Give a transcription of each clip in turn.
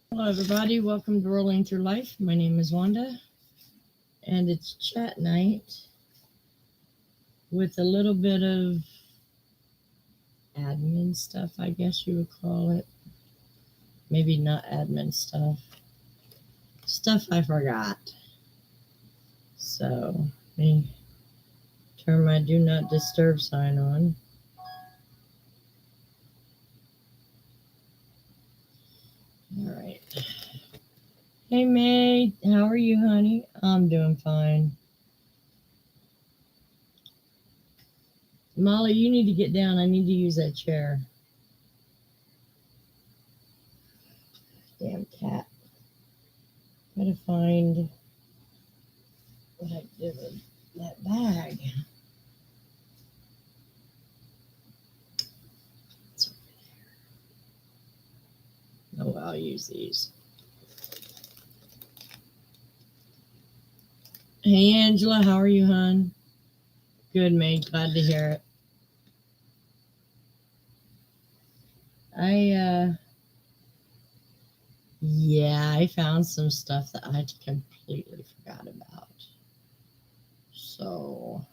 Hello, everybody. Welcome to Rolling Through Life. My name is Wanda, and it's chat night with a little bit of admin stuff, I guess you would call it. Maybe not admin stuff. Stuff I forgot. So, let me turn my do not disturb sign on. All right. Hey, May. How are you, honey? I'm doing fine. Molly, you need to get down. I need to use that chair. Damn cat. Gotta find what I did with that bag. It's over there. Oh, I'll use these. Hey, Angela, how are you, hon? Good, mate. Glad to hear it. I found some stuff that I completely forgot about. So,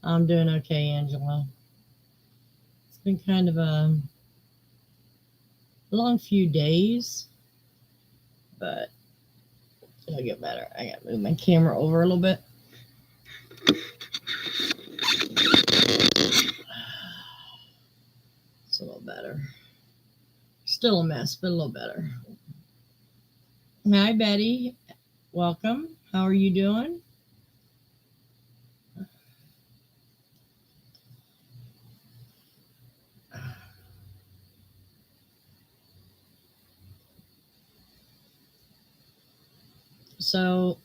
I'm doing okay, Angela. It's been kind of a long few days, but it'll get better. I gotta move my camera over a little bit. It's a little better. Still a mess, but a little better. Hi, Betty. Welcome. How are you doing? So,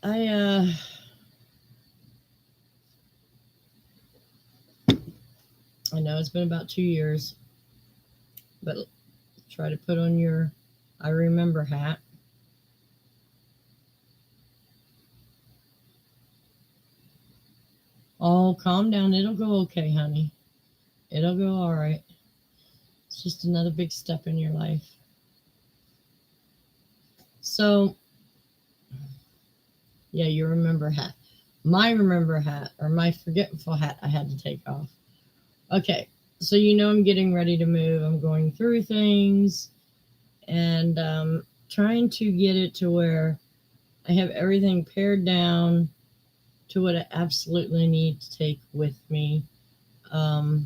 I know it's been about 2 years, but try to put on your I remember hat. Oh, calm down. It'll go okay, honey. It'll go all right. It's just another big step in your life. So, yeah, your remember hat. My remember hat, or my forgetful hat, I had to take off. Okay, so I'm getting ready to move. I'm going through things and trying to get it to where I have everything pared down to what I absolutely need to take with me. I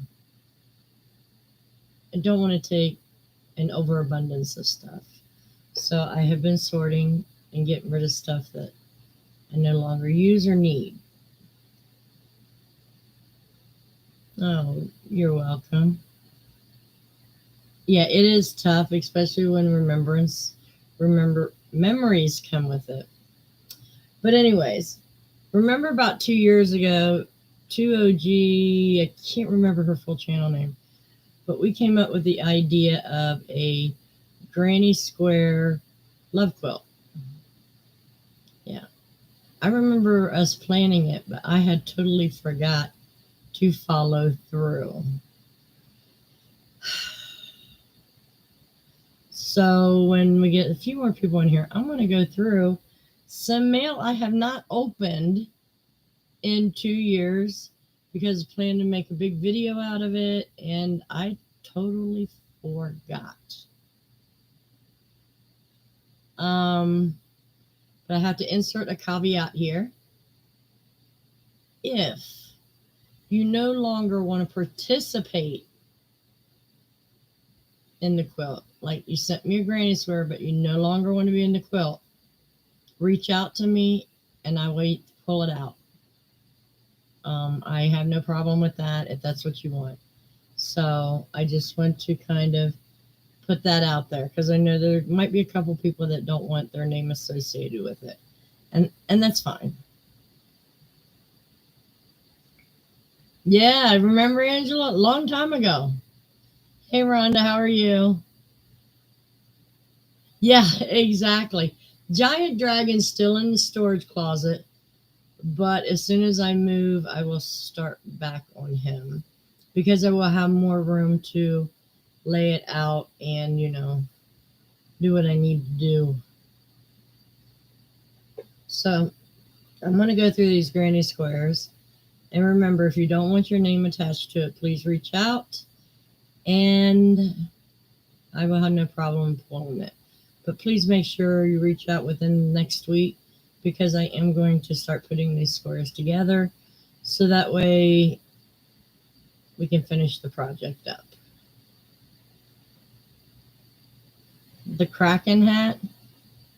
don't want to take an overabundance of stuff. So I have been sorting and getting rid of stuff that I no longer use or need. Oh, you're welcome. Yeah, it is tough, especially when memories come with it. But anyways, remember about 2 years ago, 2OG, I can't remember her full channel name, but we came up with the idea of a granny square love quilt. Yeah. I remember us planning it, but I had totally forgot to follow through. So when we get a few more people in here, I'm going to go through some mail I have not opened in 2 years because I plan to make a big video out of it, and I totally forgot. But I have to insert a caveat here. If you no longer want to participate in the quilt, like you sent me a granny square, but you no longer want to be in the quilt, reach out to me and I will pull it out. I have no problem with that if that's what you want. So I just want to kind of put that out there because I know there might be a couple people that don't want their name associated with it. And that's fine. Yeah, I remember Angela a long time ago. Hey Rhonda, how are you? Yeah, exactly. Giant Dragon's still in the storage closet, but as soon as I move, I will start back on him because I will have more room to lay it out and, do what I need to do. So I'm going to go through these granny squares. And remember, if you don't want your name attached to it, please reach out and I will have no problem pulling it. But please make sure you reach out within next week because I am going to start putting these squares together so that way we can finish the project up. The Kraken hat.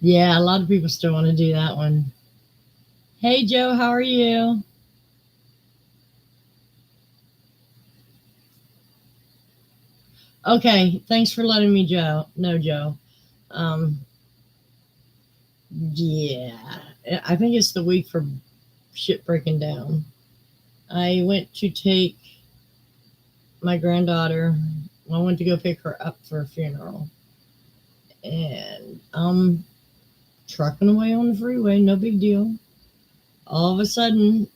Yeah, a lot of people still want to do that one. Hey Joe, how are you? Okay, thanks for letting me know, Joe. Um, yeah, I think it's the week for shit breaking down. I went to take my granddaughter. I went to go pick her up for a funeral, and trucking away on the freeway, no big deal. All of a sudden,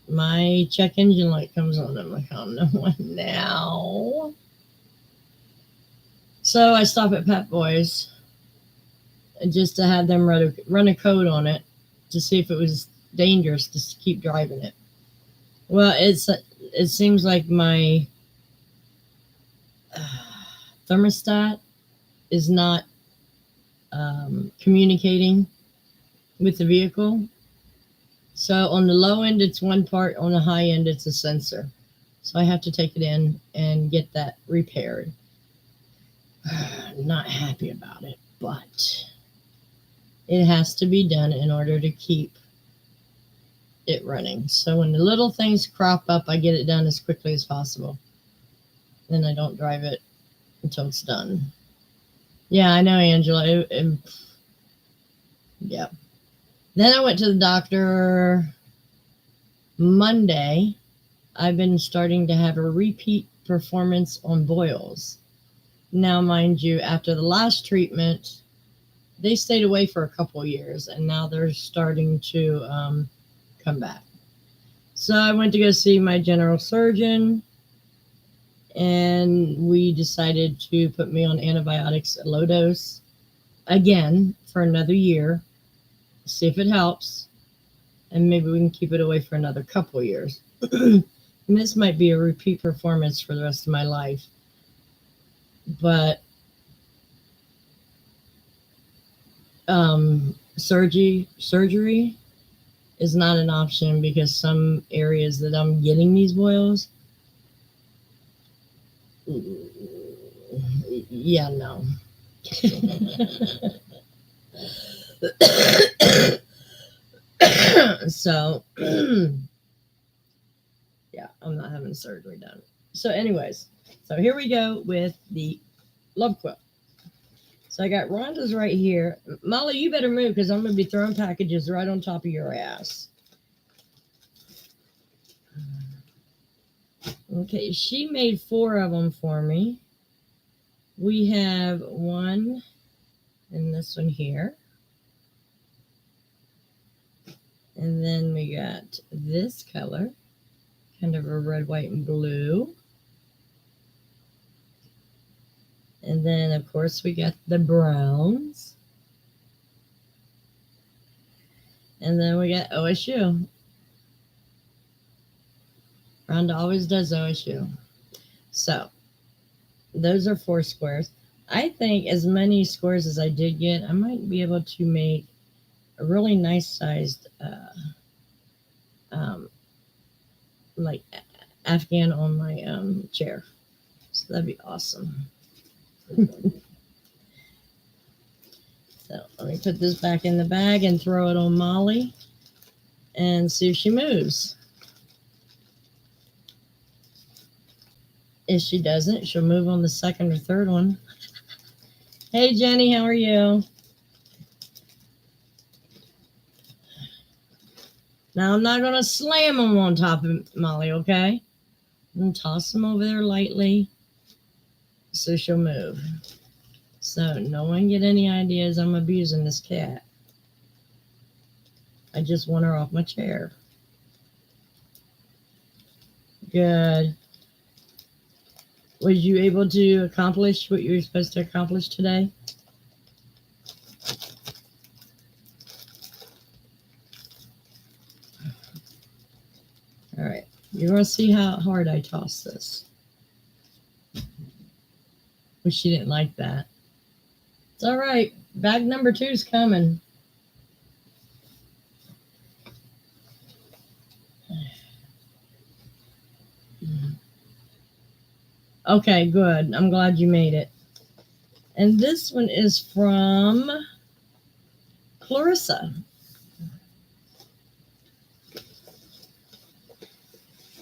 my check engine light comes on. I'm like, oh no, what now? So I stop at Pet Boys just to have them run a code on it to see if it was dangerous to keep driving it. Well, it seems like my thermostat is not communicating with the vehicle. So on the low end, it's one part. On the high end, it's a sensor. So I have to take it in and get that repaired. Not happy about it, but it has to be done in order to keep it running. So when the little things crop up, I get it done as quickly as possible. Then I don't drive it until it's done. Yeah, I know, Angela. Yeah. Then I went to the doctor Monday. I've been starting to have a repeat performance on boils. Now, mind you, after the last treatment, they stayed away for a couple years, and now they're starting to come back. So I went to go see my general surgeon, and we decided to put me on antibiotics at low dose again for another year, see if it helps, and maybe we can keep it away for another couple years. And this might be a repeat performance for the rest of my life. But surgery is not an option because some areas that I'm getting these boils, yeah, no. So, yeah, I'm not having surgery done. So, anyways, so here we go with the love quilt. So I got Rhonda's right here. Molly, you better move because I'm going to be throwing packages right on top of your ass. Okay, she made 4 of them for me. We have one and this one here. And then we got this color, kind of a red, white, and blue. And then, of course, we got the browns. And then we got OSU. Rhonda always does OSU. So, those are 4 squares. I think as many squares as I did get, I might be able to make a really nice sized, like Afghan on my chair. So that'd be awesome. So let me put this back in the bag and throw it on Molly and see if she moves. If she doesn't, she'll move on the second or third one. Hey, Jenny, how are you? Now, I'm not going to slam them on top of Molly, okay? I'm going to toss them over there lightly so she'll move. So, no one get any ideas I'm abusing this cat. I just want her off my chair. Good. Was you able to accomplish what you were supposed to accomplish today? All right. You're going to see how hard I toss this. Wish she didn't like that. It's all right. Bag number 2 is coming. Okay, good. I'm glad you made it. And this one is from Clarissa.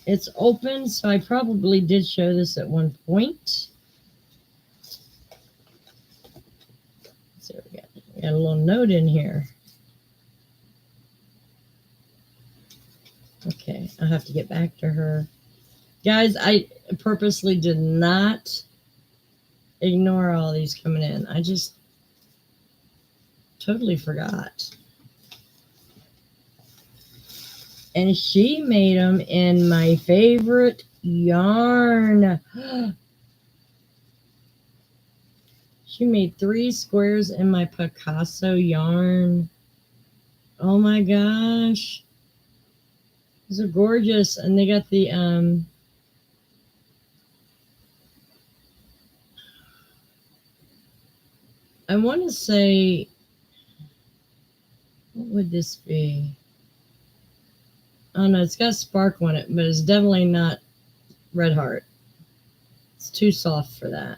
It's open, so I probably did show this at one point. So we got a little note in here. Okay, I'll have to get back to her. Guys, I purposely did not ignore all these coming in. I just totally forgot. And she made them in my favorite yarn. She made 3 squares in my Picasso yarn. Oh my gosh. These are gorgeous. And they got the I want to say, what would this be? Oh no, it's got sparkle on it, but it's definitely not Red Heart. It's too soft for that.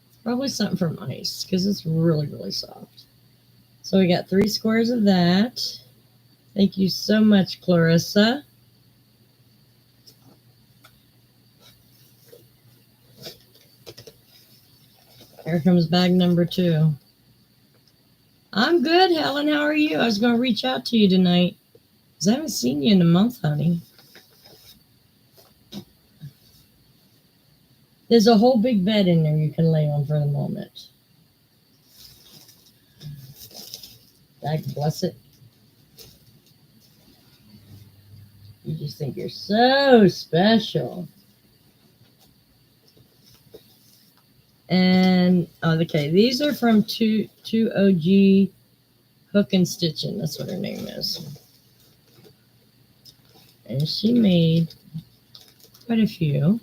It's probably something from Ice because it's really, really soft. So we got 3 squares of that. Thank you so much, Clarissa. Here comes bag number 2. I'm good, Helen. How are you? I was going to reach out to you tonight because I haven't seen you in a month, honey. There's a whole big bed in there you can lay on for the moment. God bless it. You just think you're so special. And okay, these are from 2OG Hook and Stitching. That's what her name is. And she made quite a few.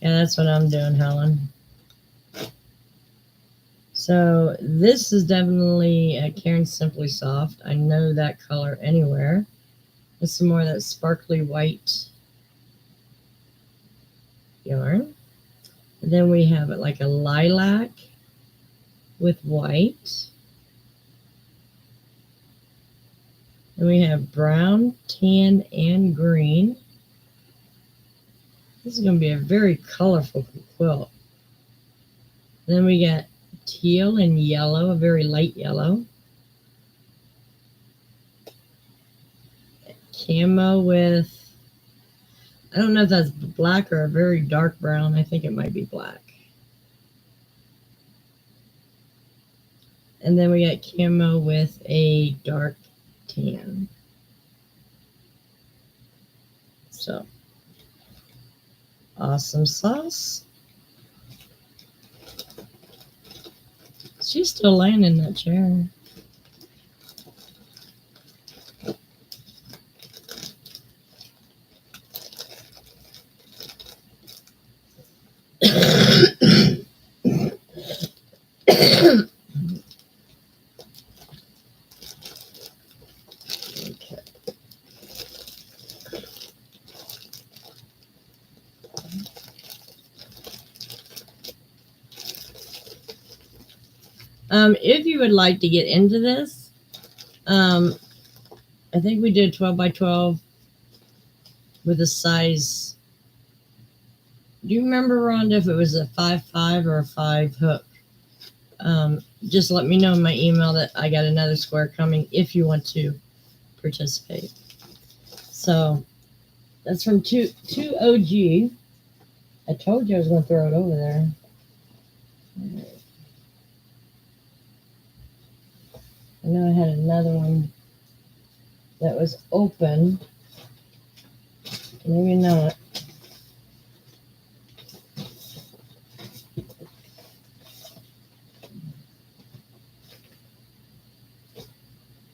Yeah, that's what I'm doing, Helen. So this is definitely a Cairn Simply Soft. I know that color anywhere. With some more of that sparkly white yarn. And then we have it like a lilac with white. And we have brown, tan, and green. This is going to be a very colorful quilt. Then we got teal and yellow, a very light yellow. Camo with, I don't know if that's black or a very dark brown. I think it might be black. And then we got camo with a dark tan. So, awesome sauce. She's still laying in that chair. If you would like to get into this, I think we did 12 by 12 with a size Do you remember, Rhonda, if it was a 5-5 or a 5 hook? Just let me know in my email that I got another square coming if you want to participate. So that's from 2OG. I told you I was going to throw it over there. I know I had another one that was open. Maybe not.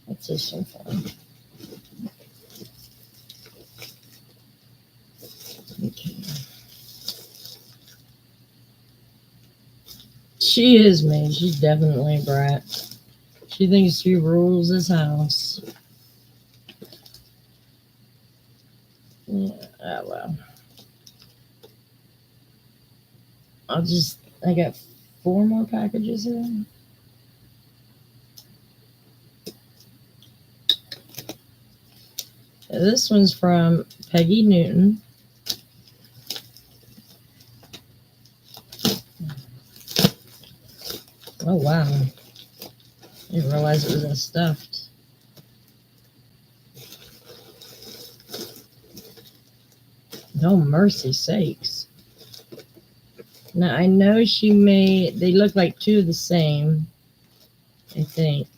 What's this one from? Okay. She is, man. She's definitely a brat. She thinks she rules this house. Yeah, oh well. I got 4 more packages here. This one's from Peggy Newton. Oh wow. I didn't realize it was a stuffed. Oh, mercy sakes. Now, I know they look like 2 of the same, I think.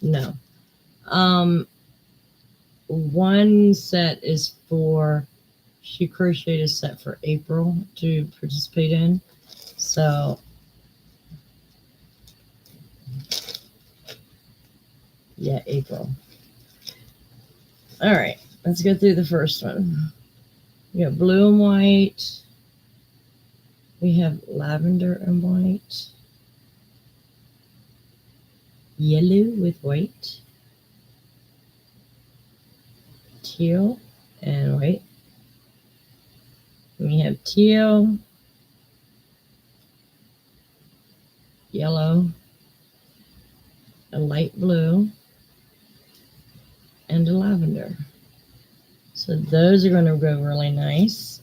No. One set is she crocheted a set for April to participate in. So, yeah, April. All right, let's go through the first one. We have blue and white. We have lavender and white. Yellow with white. Teal and white. We have teal, yellow, a light blue, and a lavender. So those are going to go really nice.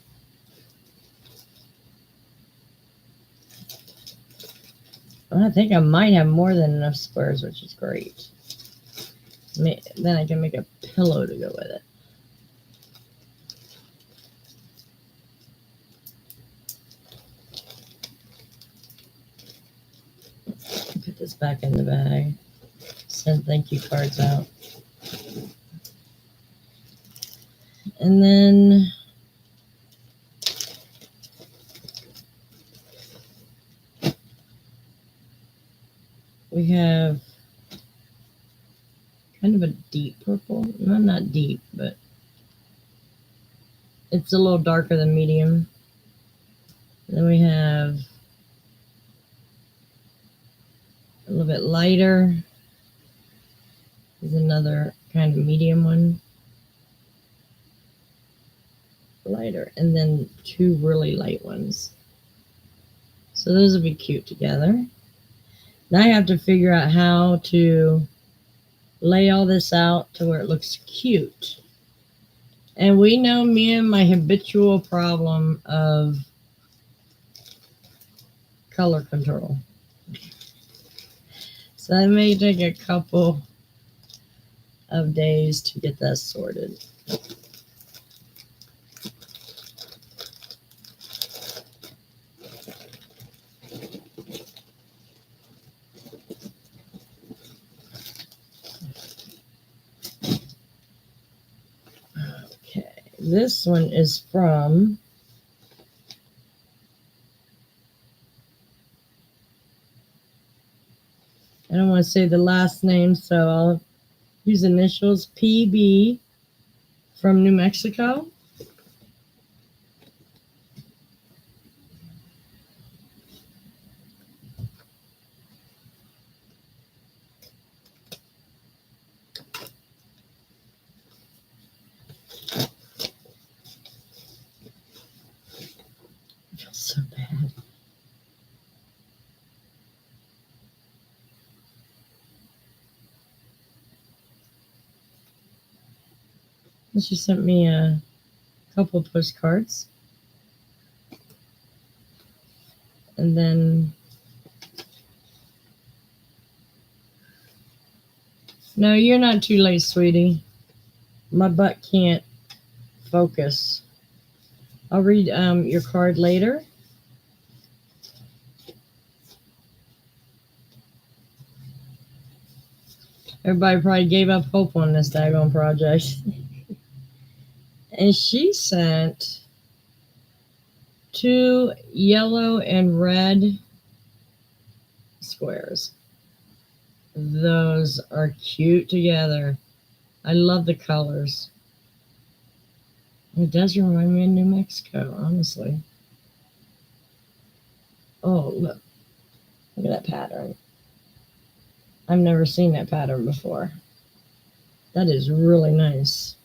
Well, I think I might have more than enough squares, which is great. Then I can make a pillow to go with it. Put this back in the bag. Send thank you cards out. And then we have kind of a deep purple. No, not deep, but it's a little darker than medium. Then we have a little bit lighter. There's another kind of medium one. Lighter. And then 2 really light ones. So those will be cute together. Now I have to figure out how to lay all this out to where it looks cute. And we know me and my habitual problem of color control. So that may take a couple of days to get that sorted. Okay, this one is from I don't want to say the last name, so I'll use initials PB from New Mexico. I feel so bad. She sent me a couple postcards. And then, no, you're not too late, sweetie. My butt can't focus. I'll read your card later. Everybody probably gave up hope on this daggone project. And she sent 2 yellow and red squares. Those are cute together. I love the colors. It does remind me of New Mexico, honestly. Oh, look. Look at that pattern. I've never seen that pattern before. That is really nice.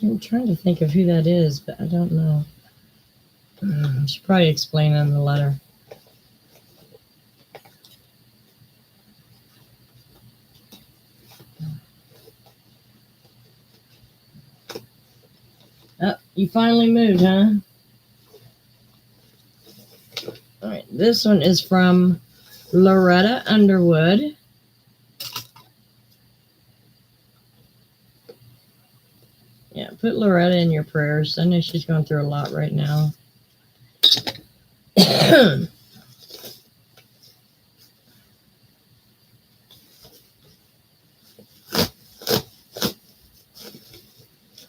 I'm trying to think of who that is, but I don't know. I should probably explain in the letter. Oh, you finally moved, huh? All right, this one is from Loretta Underwood. Yeah, put Loretta in your prayers. I know she's going through a lot right now.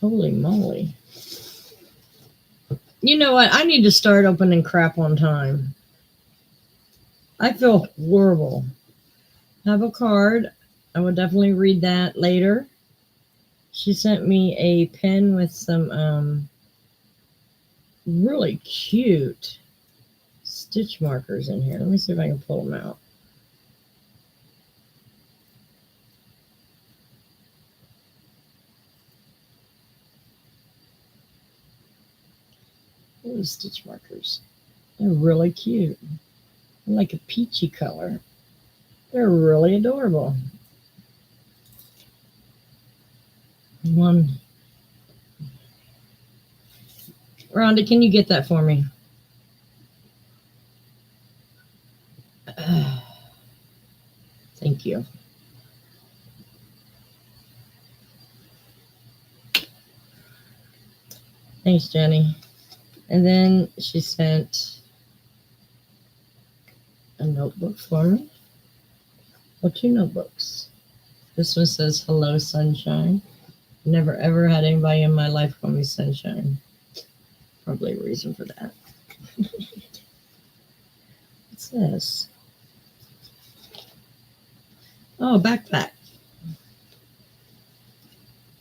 Holy moly. You know what? I need to start opening crap on time. I feel horrible. I have a card. I will definitely read that later. She sent me a pen with some really cute stitch markers in here. Let me see if I can pull them out. Those stitch markers. They're really cute. They're like a peachy color. They're really adorable. One. Rhonda, can you get that for me? Thank you. Thanks, Jenny. And then she sent a notebook for me. Well, 2 notebooks. This one says, "Hello, sunshine." Never ever had anybody in my life call me sunshine. Probably a reason for that. What's this? Oh, a backpack.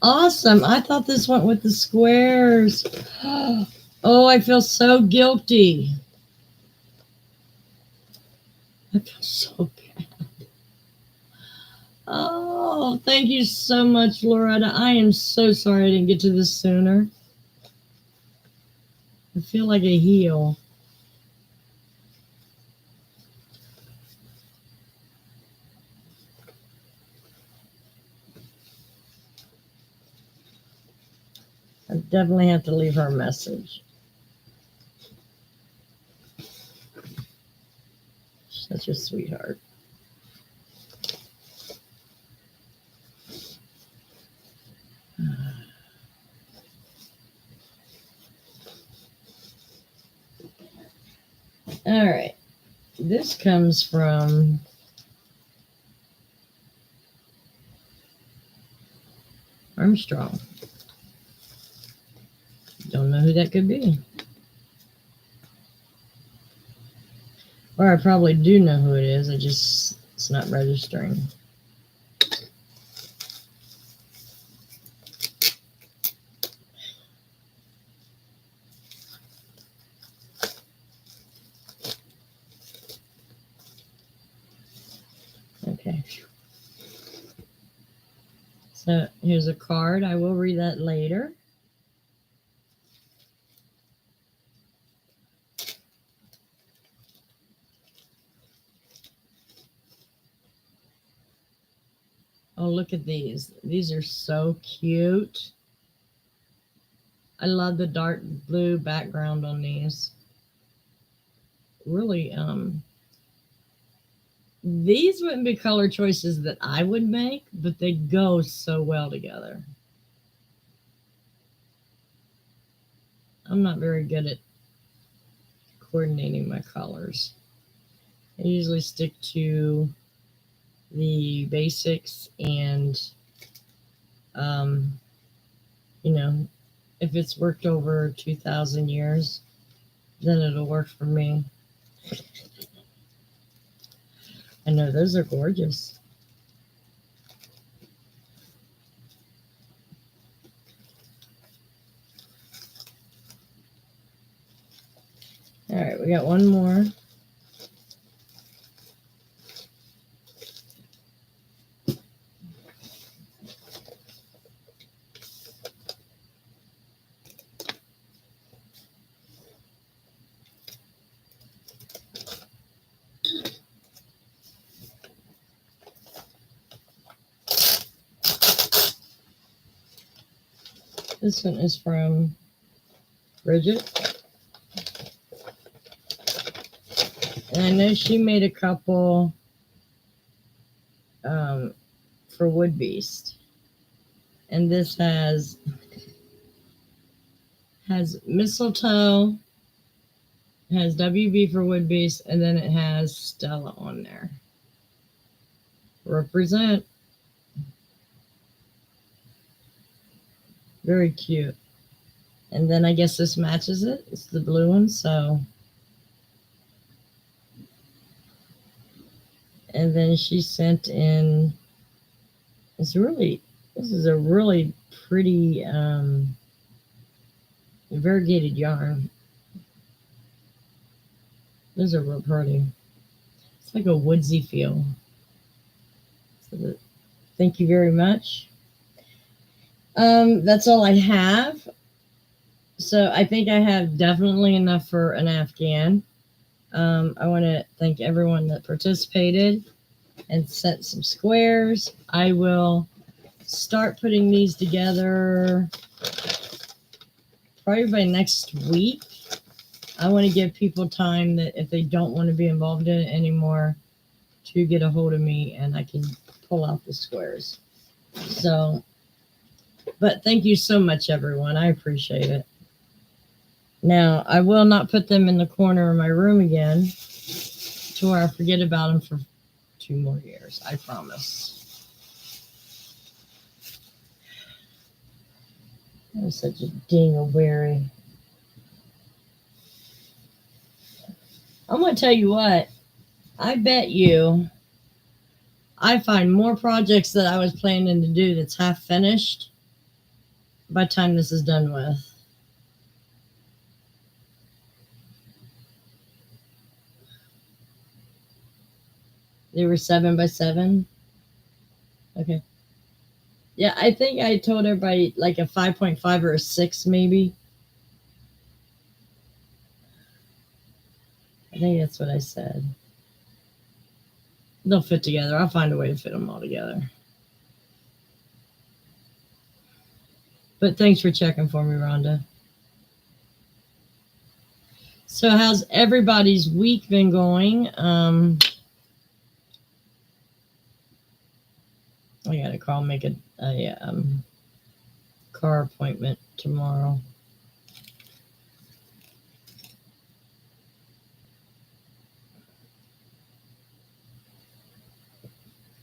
Awesome. I thought this went with the squares. Oh, I feel so guilty. I feel so bad. Oh, thank you so much, Loretta. I am so sorry I didn't get to this sooner. I feel like a heel. I definitely have to leave her a message. Such a sweetheart. All right. This comes from Armstrong. Don't know who that could be. Or I probably do know who it is. It's not registering. Okay. So here's a card. I will read that later. Oh, look at these. These are so cute. I love the dark blue background on these. Really, these wouldn't be color choices that I would make, but they go so well together. I'm not very good at coordinating my colors. I usually stick to the basics and, um, you know, if it's worked over 2,000 years, then it'll work for me. I know those are gorgeous. All right, we got one more. This one is from Bridget. And I know she made a couple for Wood Beast. And this has mistletoe, has WB for Wood Beast, and then it has Stella on there. Represent. Very cute. And then I guess this matches it. It's the blue one, so. And then she sent in, this is a really pretty variegated yarn. Those are real pretty. It's like a woodsy feel. So thank you very much. That's all I have. So I think I have definitely enough for an Afghan. I want to thank everyone that participated and sent some squares. I will start putting these together probably by next week. I want to give people time that if they don't want to be involved in it anymore to get a hold of me and I can pull out the squares. So, but thank you so much, everyone. I appreciate it. Now, I will not put them in the corner of my room again to where I forget about them for 2 more years. I promise. I'm such a dingleberry. I'm going to tell you what. I bet you I find more projects that I was planning to do that's half finished by the time this is done with. They were 7x7. Okay. Yeah, I think I told everybody like a 5.5 or a 6 maybe. I think that's what I said. They'll fit together. I'll find a way to fit them all together. But thanks for checking for me, Rhonda. So how's everybody's week been going? I gotta call, make a car appointment tomorrow.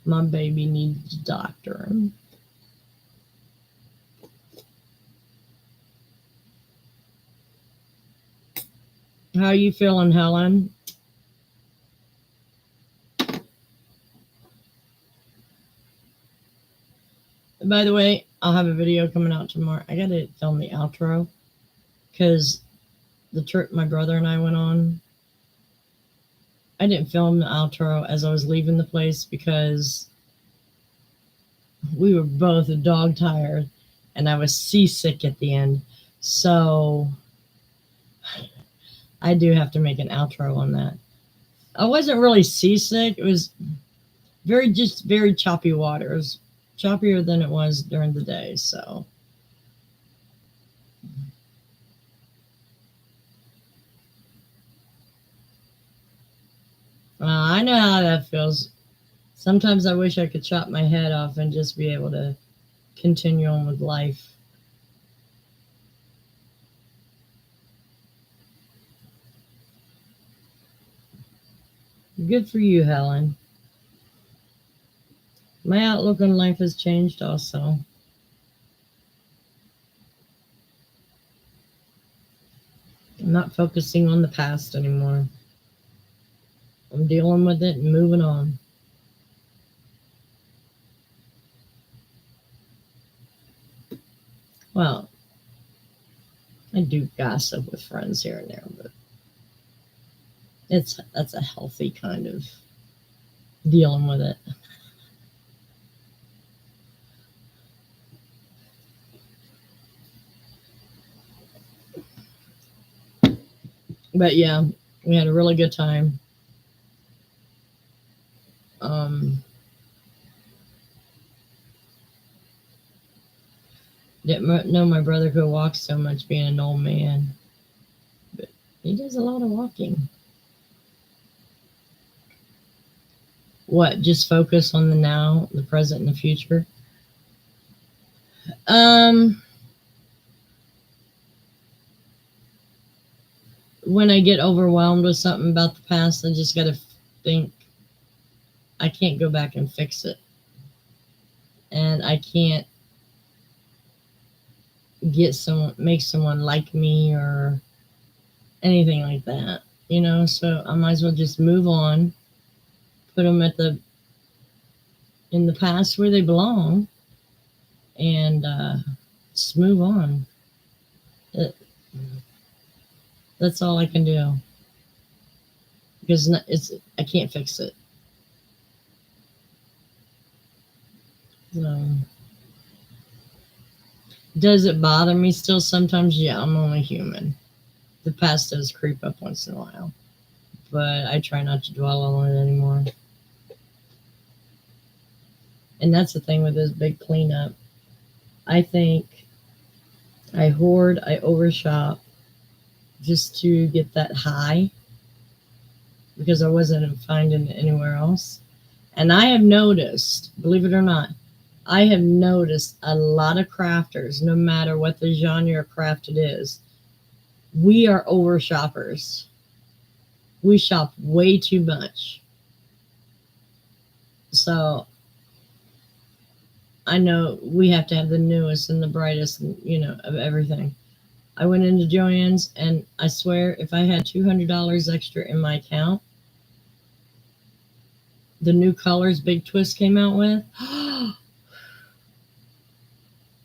My baby needs a doctor. How are you feeling, Helen? By the way, I'll have a video coming out tomorrow. I gotta film the outro because the trip my brother and I went on, I didn't film the outro as I was leaving the place because we were both dog tired and I was seasick at the end. So I do have to make an outro on that. I wasn't really seasick. It was very choppy water. It was, choppier than it was during the day. So, but thanks for checking for me, Rhonda. So how's everybody's week been going? I will not put them in the corner of my room again to where I forget about them for 2 more years. I promise. I know how that feels. Sometimes I wish I could chop my head off and just be able to continue on with life. Good for you, Helen. My outlook on life has changed also. I'm not focusing on the past anymore. I'm dealing with it and moving on. Well, I do gossip with friends here and there, but that's a healthy kind of dealing with it. But yeah, we had a really good time. Um, didn't know my brother could walk so much being an old man, but he does a lot of walking. What? Just focus on the now, the present, and the future. Um, when I get overwhelmed with something about the past, I just gotta think I can't go back and fix it, and I can't make someone like me or anything like that. So I might as well just move on, put them in the past where they belong, and just move on. It, that's all I can do because I can't fix it. So, does it bother me still sometimes? Yeah, I'm only human. The past does creep up once in a while, but I try not to dwell on it anymore. And that's the thing with this big cleanup. I think I hoard, I overshop just to get that high because I wasn't finding it anywhere else. And I have noticed, believe it or not, I have noticed a lot of crafters, no matter what the genre of craft it is, we are over shoppers. We shop way too much. So I know we have to have the newest and the brightest, of everything. I went into Joann's and I swear if I had $200 extra in my account, the new colors Big Twist came out with,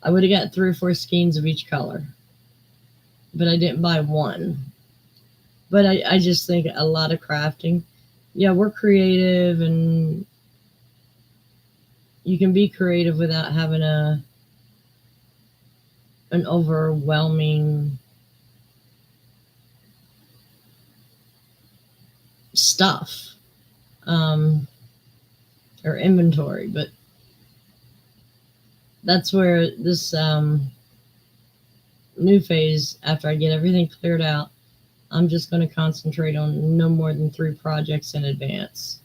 I would have got 3 or 4 skeins of each color. But I didn't buy one. But I just think a lot of crafting, yeah, we're creative and you can be creative without having an overwhelming stuff or inventory. But that's where this new phase, after I get everything cleared out, I'm just going to concentrate on no more than 3 projects in advance.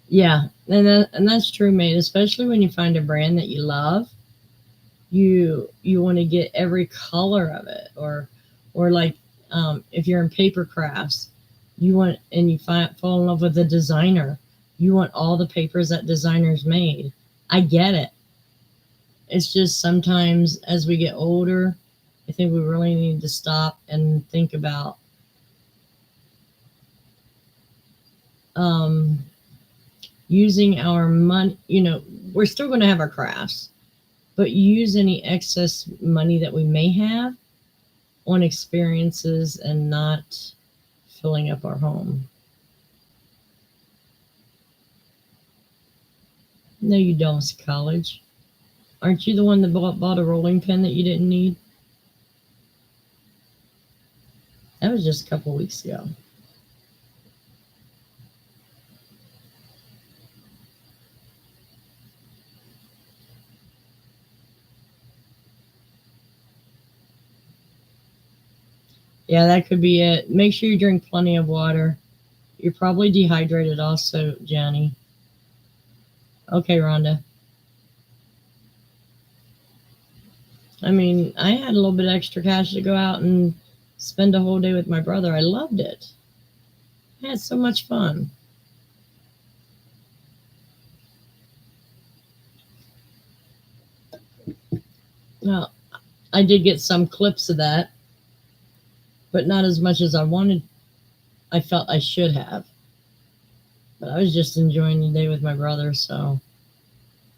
Yeah, and that's true, mate. Especially when you find a brand that you love, you want to get every color of it, or like if you're in paper crafts, you fall in love with the designer. You want all the papers that designers made. I get it. It's just sometimes as we get older, I think we really need to stop and think about um, using our money. We're still going to have our crafts, but use any excess money that we may have on experiences and not filling up our home. No, you don't, college. Aren't you the one that bought a rolling pin that you didn't need? That was just a couple weeks ago. Yeah, that could be it. Make sure you drink plenty of water. You're probably dehydrated also, Jenny. Okay, Rhonda. I mean, I had a little bit extra cash to go out and spend a whole day with my brother. I loved it. I had so much fun. Well, I did get some clips of that, but not as much as I wanted. I felt I should have. But I was just enjoying the day with my brother, so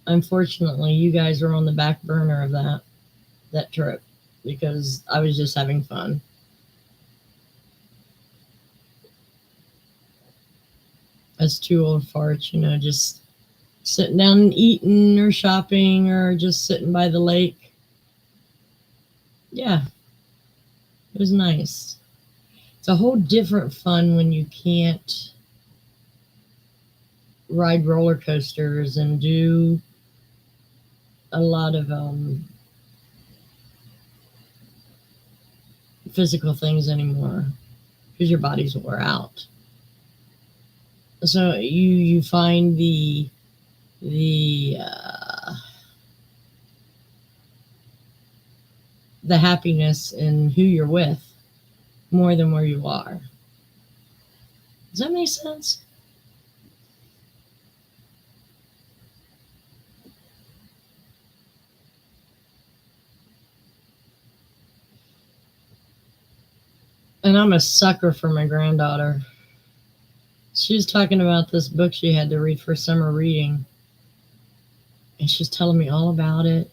unfortunately, you guys were on the back burner of that trip because I was just having fun. As two old farts, just sitting down and eating or shopping or just sitting by the lake. Yeah, it was nice. It's a whole different fun when you can't ride roller coasters and do a lot of physical things anymore because your body's wore out. So you find the the happiness in who you're with more than where you are. Does that make sense? And I'm a sucker for my granddaughter. She was talking about this book she had to read for summer reading, and she's telling me all about it.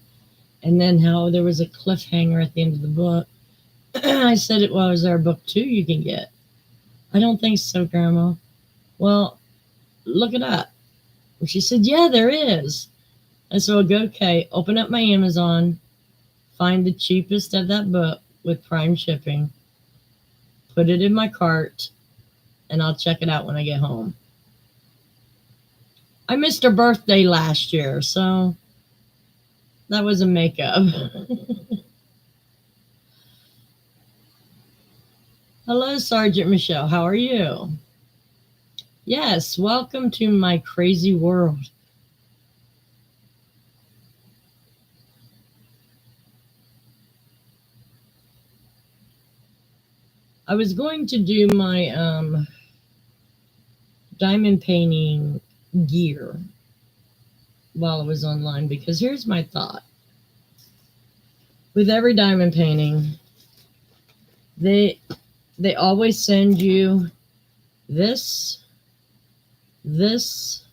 And then how there was a cliffhanger at the end of the book. I said, well, is there a book two you can get? I don't think so, Grandma. Well, look it up. And she said, yeah, there is. I said, well, okay, open up my Amazon, find the cheapest of that book with Prime shipping, put it in my cart, and I'll check it out when I get home. I missed her birthday last year, so that was a makeup. Hello, Sergeant Michelle. How are you? Yes, welcome to my crazy world. I was going to do my diamond painting gear while I was online because here's my thought. With every diamond painting, they always send you this, this,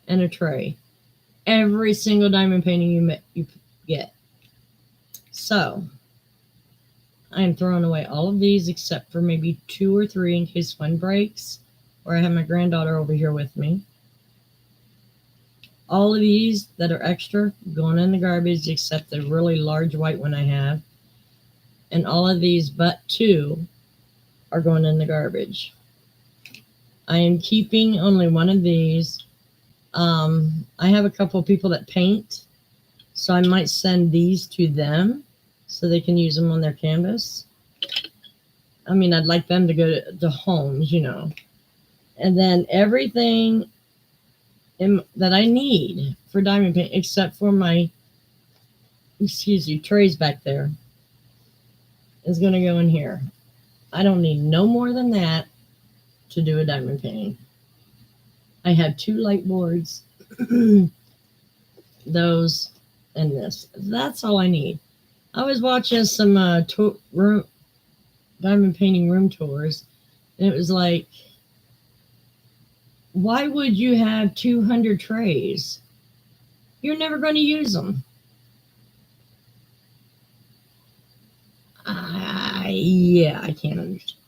and a tray. Every single diamond painting you get. So I am throwing away all of these except for maybe 2 or 3 in case one breaks, or I have my granddaughter over here with me. All of these that are extra going in the garbage except the really large white one I have. And all of these but 2 are going in the garbage. I am keeping only one of these. I have a couple of people that paint, so I might send these to them so they can use them on their canvas. I mean, I'd like them to go to the homes, And then everything that I need for diamond paint, except for my, trays back there, is going to go in here. I don't need no more than that to do a diamond painting. I have 2 light boards, those and this. That's all I need. I was watching some diamond painting room tours, and it was like, why would you have 200 trays? You're never going to use them. Yeah, I can't understand.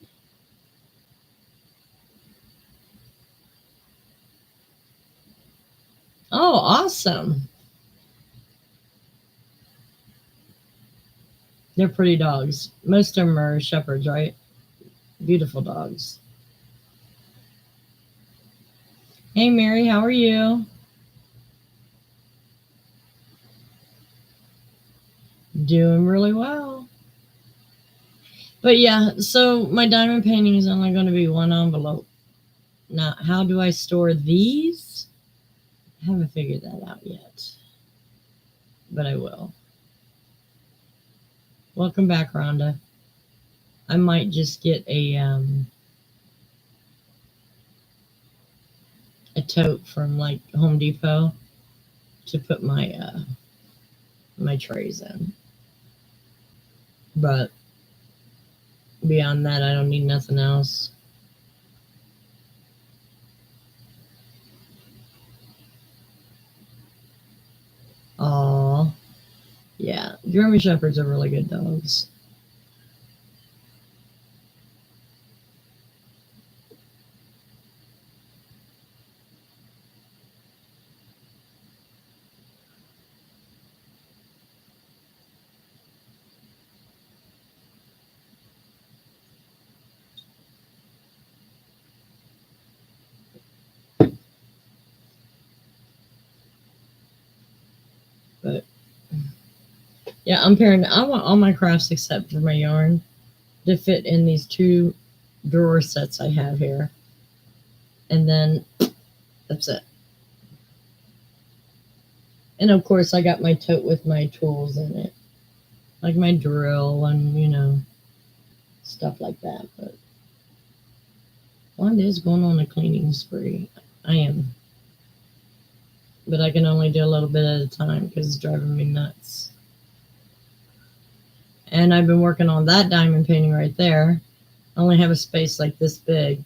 Oh, awesome. They're pretty dogs. Most of them are shepherds, right? Beautiful dogs. Hey, Mary, how are you? Doing really well. But yeah, so my diamond painting is only going to be one envelope. Now, how do I store these? I haven't figured that out yet, but I will. Welcome back, Rhonda. I might just get a tote from like Home Depot to put my trays in. But beyond that, I don't need nothing else. Oh, yeah, German Shepherds are really good dogs. But yeah, I'm pairing. I want all my crafts except for my yarn to fit in these two drawer sets I have here, and then that's it. And of course, I got my tote with my tools in it, like my drill and stuff like that. But Wanda is going on a cleaning spree. I am, but I can only do a little bit at a time because it's driving me nuts. And I've been working on that diamond painting right there. I only have a space like this big,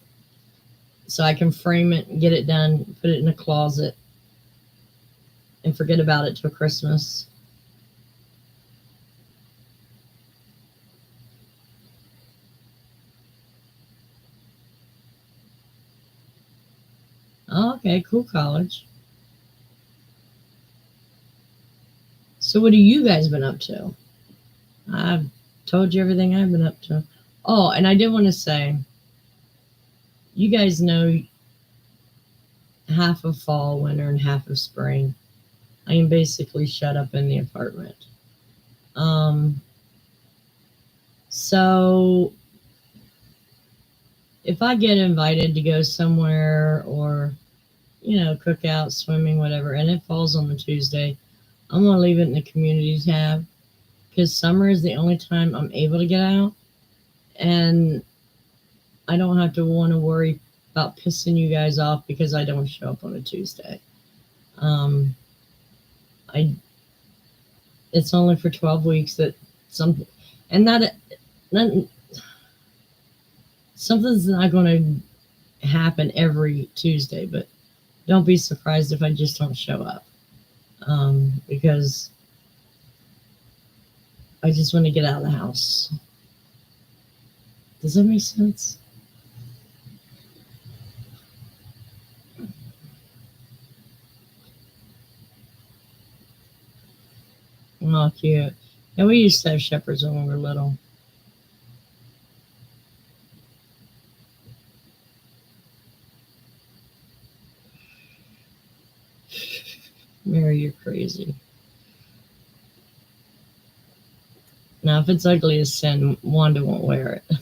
so I can frame it and get it done, put it in a closet, and forget about it till Christmas. Oh, okay, cool college. So what have you guys been up to? I've told you everything I've been up to. Oh, and I did want to say, you guys know half of fall, winter, and half of spring. I am basically shut up in the apartment. Um, so if I get invited to go somewhere or cook out, swimming, whatever, and it falls on the Tuesday, I'm gonna leave it in the community tab because summer is the only time I'm able to get out, and I don't have to want to worry about pissing you guys off because I don't show up on a Tuesday. Um, I it's only for 12 weeks that some and that something's not going to happen every Tuesday, but don't be surprised if I just don't show up because I just want to get out of the house. Does that make sense? Oh, cute. Yeah, we used to have shepherds when we were little. Mary, you're crazy. Now, if it's ugly as sin, Wanda won't wear it.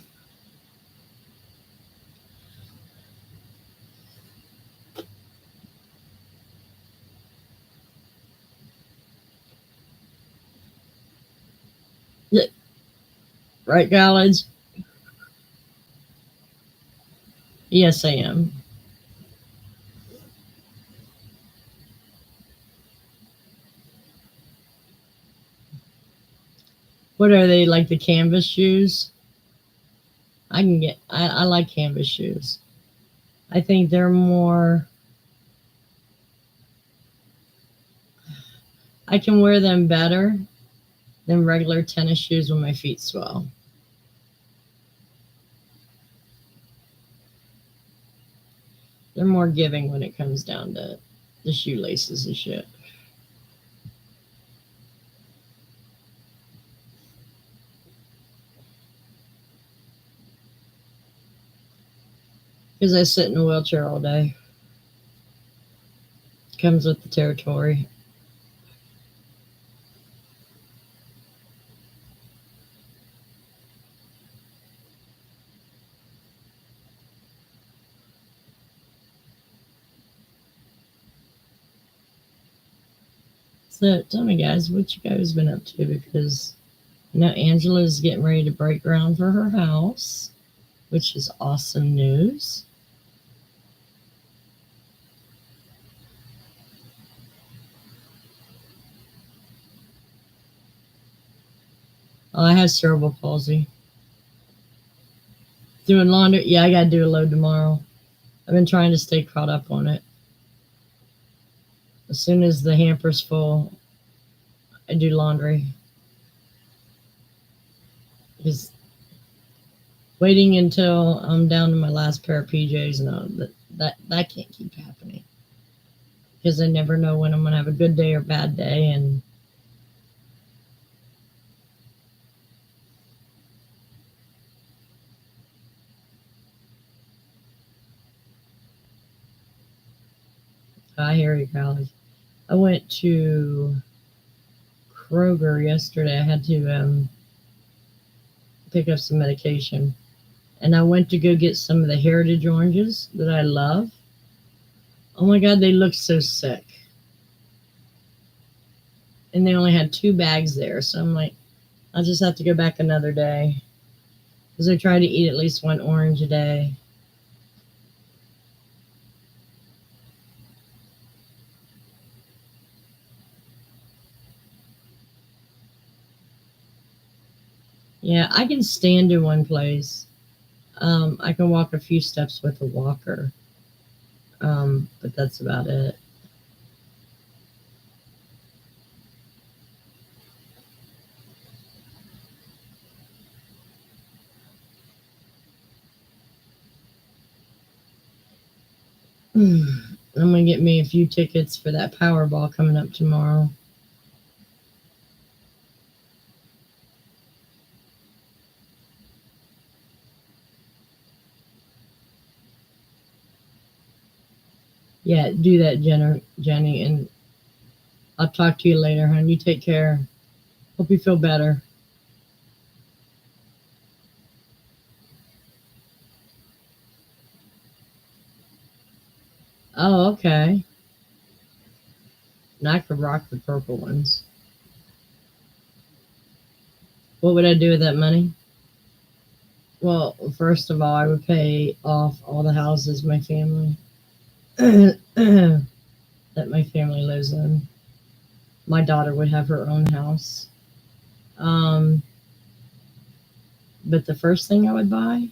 Right, college? Yes, I am. What are they, like the canvas shoes? I like canvas shoes. I think they're more, I can wear them better than regular tennis shoes when my feet swell. They're more giving when it comes down to the shoelaces and shit. Because I sit in a wheelchair all day. Comes with the territory. So tell me, guys, what you guys been up to? Because I know Angela's getting ready to break ground for her house, which is awesome news. Oh, I have cerebral palsy. Doing laundry? Yeah, I got to do a load tomorrow. I've been trying to stay caught up on it. As soon as the hamper's full, I do laundry. Just waiting until I'm down to my last pair of PJs. No, that can't keep happening because I never know when I'm gonna have a good day or bad day, and I hear you, college. I went to Kroger yesterday. I had to pick up some medication, and I went to go get some of the heritage oranges that I love. Oh my God, they look so sick. And they only had 2 bags there. So I'm like, I'll just have to go back another day. Because I try to eat at least 1 orange a day. Yeah, I can stand in one place. I can walk a few steps with a walker. But that's about it. I'm gonna get me a few tickets for that Powerball coming up tomorrow. Yeah, do that, Jenny, and I'll talk to you later, hon. You take care. Hope you feel better. Oh, okay. And I could rock the purple ones. What would I do with that money? Well, first of all, I would pay off all the houses my family that my family lives in. My daughter would have her own house. Um, but the first thing I would buy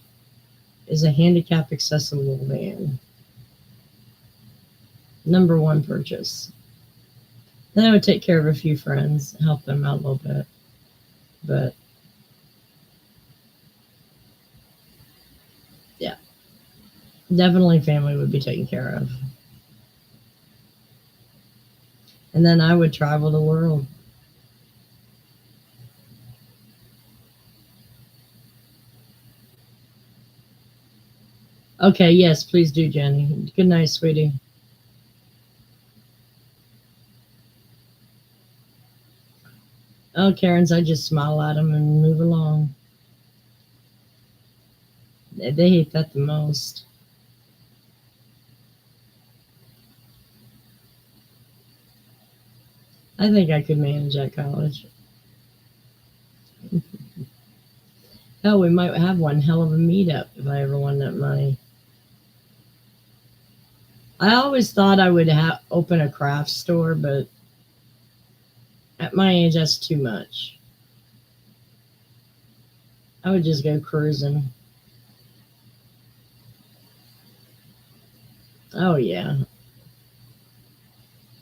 is a handicap accessible van. Number one purchase. Then I would take care of a few friends, help them out a little bit. But yeah, definitely family would be taken care of. And then I would travel the world. Okay, yes, please do, Jenny. Good night, sweetie. Oh, Karen's, I just smile at them and move along. They hate that the most. I think I could manage at college. Hell, we might have one hell of a meetup if I ever won that money. I always thought I would open a craft store, but at my age, that's too much. I would just go cruising. Oh, yeah.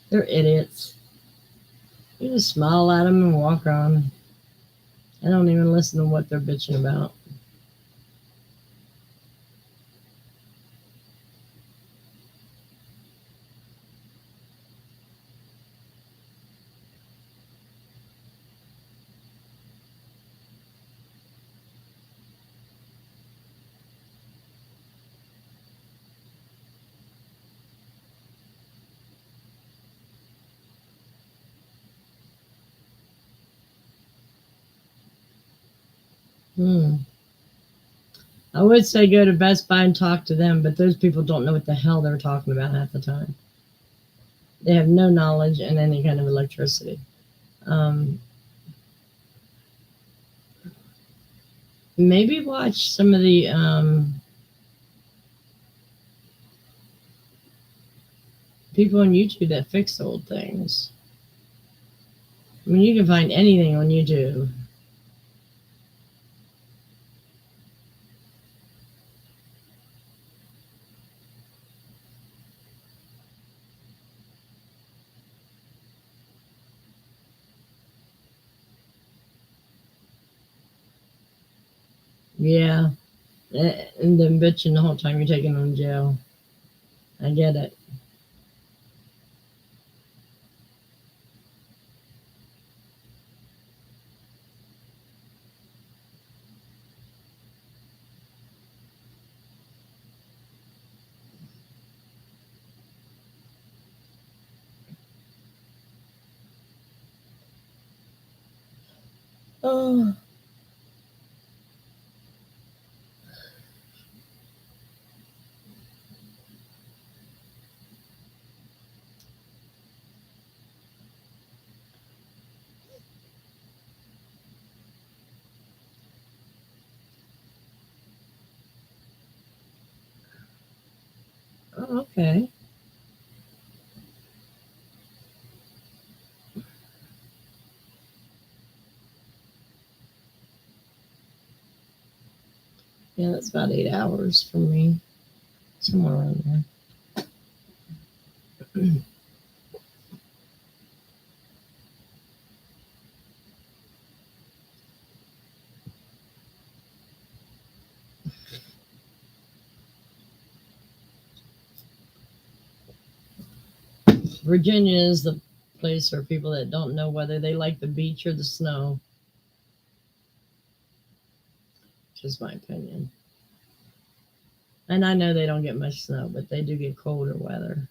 They're idiots. You just smile at them and walk on. I don't even listen to what they're bitching about. Hmm. I would say go to Best Buy and talk to them, but those people don't know what the hell they're talking about half the time. They have no knowledge in any kind of electricity. Um, maybe watch some of the people on YouTube that fix old things. I mean, you can find anything on YouTube. Yeah, and then bitching the whole time you're taking them to jail. I get it. Oh, oh, okay. Yeah, that's about 8 hours for me, somewhere around there. Virginia is the place for people that don't know whether they like the beach or the snow. Just my opinion. And I know they don't get much snow, but they do get colder weather.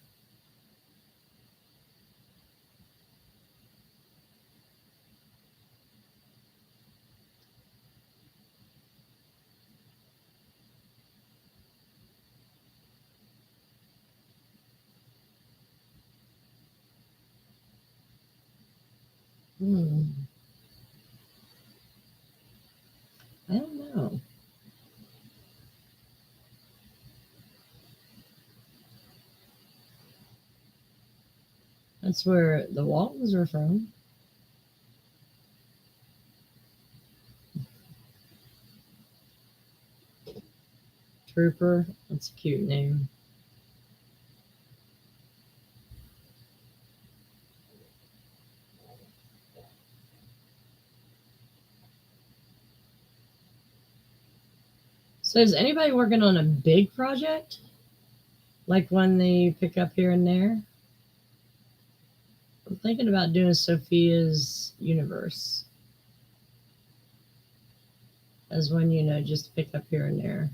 Hmm. I don't know. That's where the Waltons are from. Trooper. That's a cute name. So is anybody working on a big project? Like one they pick up here and there? I'm thinking about doing Sophia's universe as one, just to pick up here and there.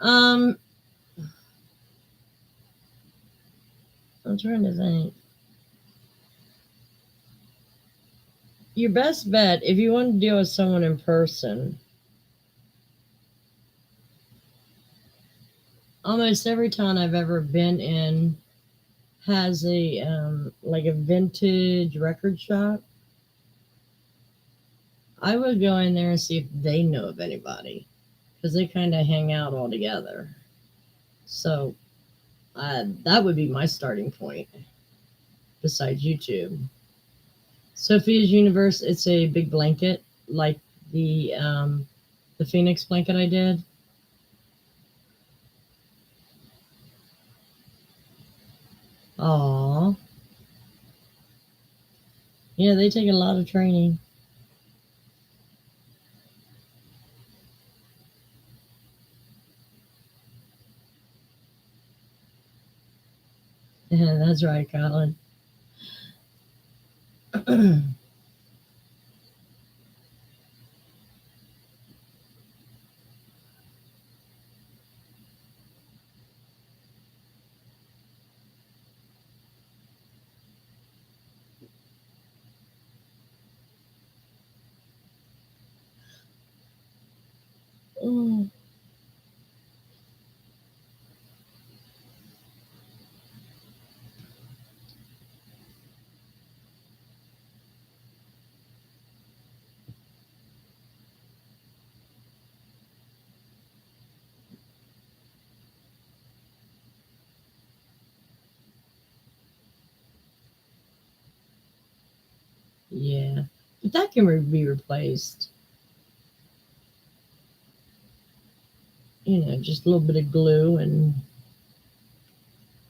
Um, I'm trying to think. Your best bet, if you want to deal with someone in person, almost every town I've ever been in has a like a vintage record shop. I would go in there and see if they know of anybody because they kind of hang out all together. So that would be my starting point besides YouTube. Sophia's Universe, it's a big blanket like the Phoenix blanket I did. Aw. Yeah, they take a lot of training. Yeah, that's right, Colin. Oh, yeah. But that can be replaced. Just a little bit of glue, and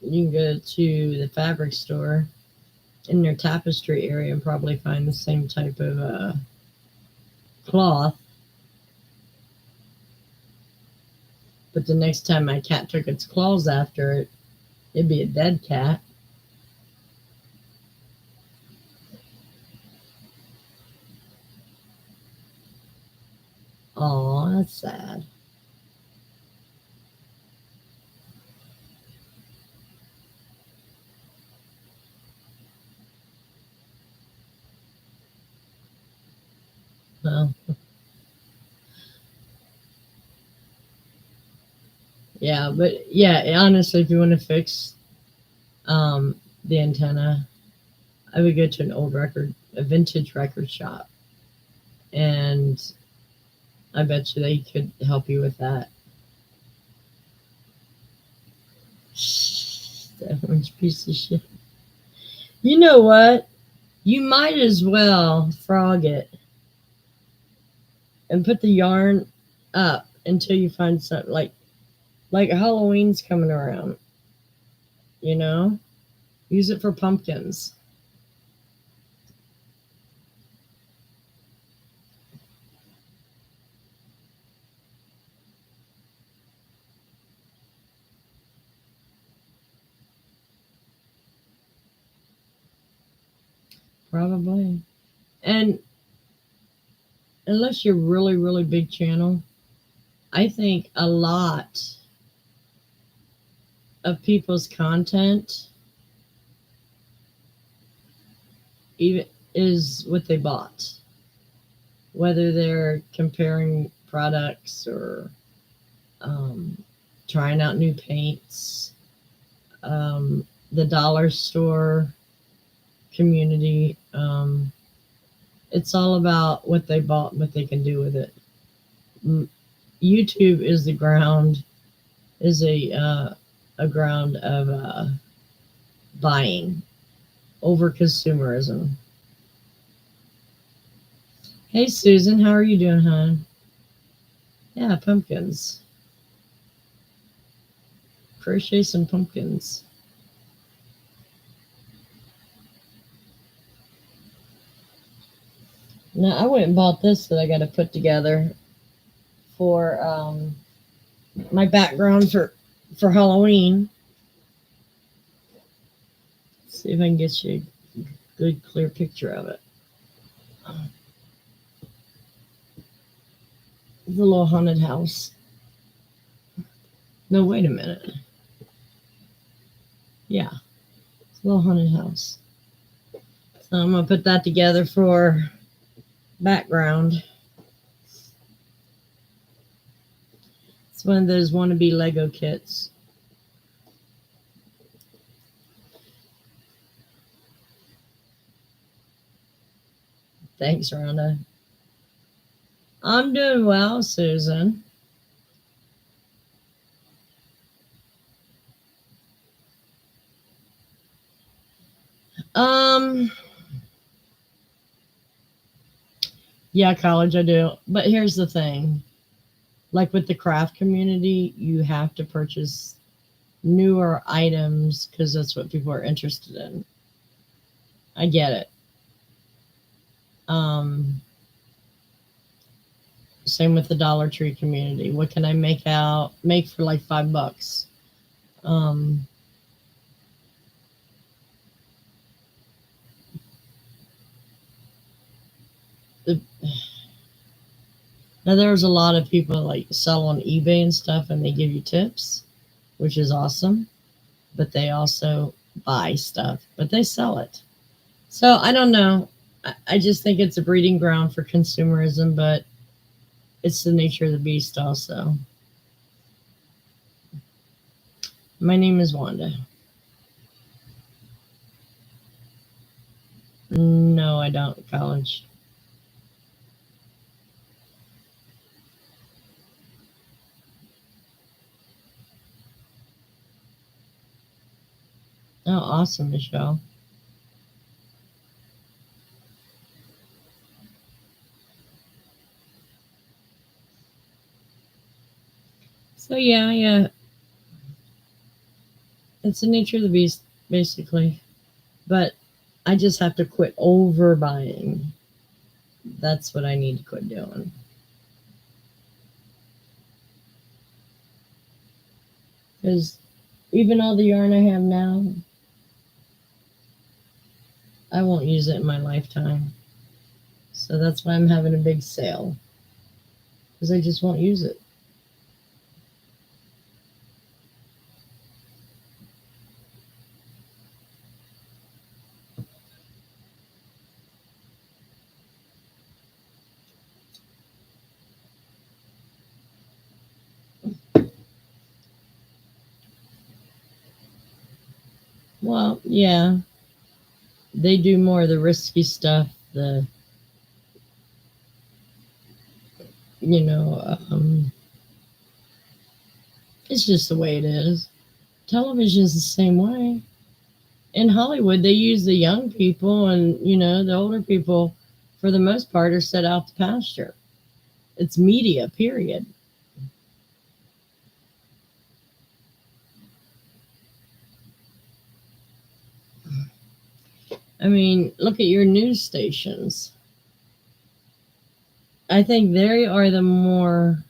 you can go to the fabric store in their tapestry area and probably find the same type of cloth. But the next time my cat took its claws after it, it'd be a dead cat. Oh, that's sad. Well, yeah, but yeah, honestly, if you want to fix the antenna, I would go to a vintage record shop, and I bet you they could help you with that. That orange piece of shit. You know what? You might as well frog it and put the yarn up until you find something like Halloween's coming around. You know, use it for pumpkins. Probably. And unless you're really, really big channel, I think a lot of people's content even is what they bought, whether they're comparing products or um, trying out new paints. The dollar store community, it's all about what they bought and what they can do with it. YouTube is the ground, is a ground of buying over consumerism. Hey Susan, how are you doing, hon? Yeah, pumpkins. Crochet some pumpkins. Now I went and bought this that I got to put together for my background for Halloween. See if I can get you a good clear picture of it. It's a little haunted house. No, wait a minute. Yeah, it's a little haunted house. So I'm gonna put that together for background. It's one of those wannabe Lego kits. Thanks, Rhonda. I'm doing well, Susan. Um, yeah, college I do. But here's the thing. Like with the craft community, you have to purchase newer items because that's what people are interested in. I get it. Um, Same with the Dollar Tree community. What can I make for like $5? Um, the, Now there's a lot of people like sell on eBay and stuff, and they give you tips, which is awesome. But they also buy stuff, but they sell it. So I don't know. I just think it's a breeding ground for consumerism, but It's the nature of the beast also. My name is Wanda. No, I don't. College. Oh, awesome, Michelle. So yeah, yeah, it's the nature of the beast, basically. But I just have to quit overbuying. That's what I need to quit doing. Because even all the yarn I have now, I won't use it in my lifetime. So that's why I'm having a big sale. Because I just won't use it. Well, yeah, they do more of the risky stuff. The, you know, it's just the way it is. Television's the same way. In Hollywood, they use the young people, and the older people, for the most part, are set out to pasture. It's media, period. I mean, look at your news stations. I think they are the more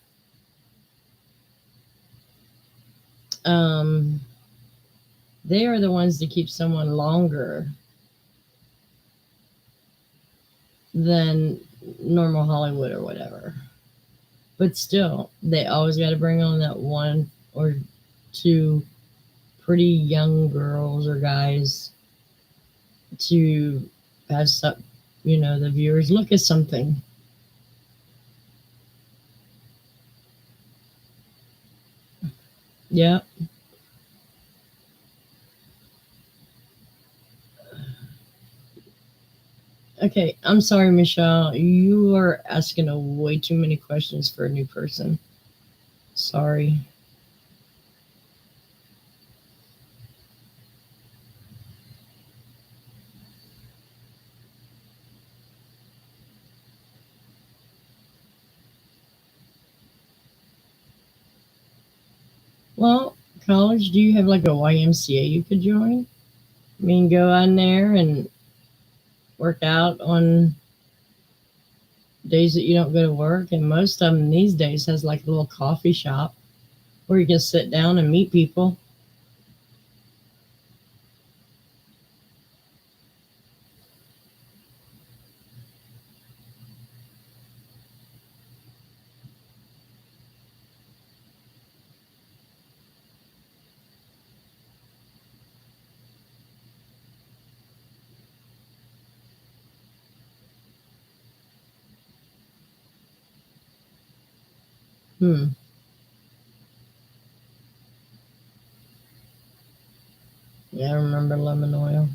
um, they are the ones that keep someone longer than normal Hollywood or whatever. But still, they always got to bring on that one or two pretty young girls or guys to have some, the viewers look at something. Yeah. Okay. I'm sorry, Michelle. You are asking a way too many questions for a new person. Sorry. Well, college, do you have like a YMCA you could join? I mean, go on there and work out on days that you don't go to work. And most of them these days has like a little coffee shop where you can sit down and meet people. Hmm. Yeah, I remember lemon oil.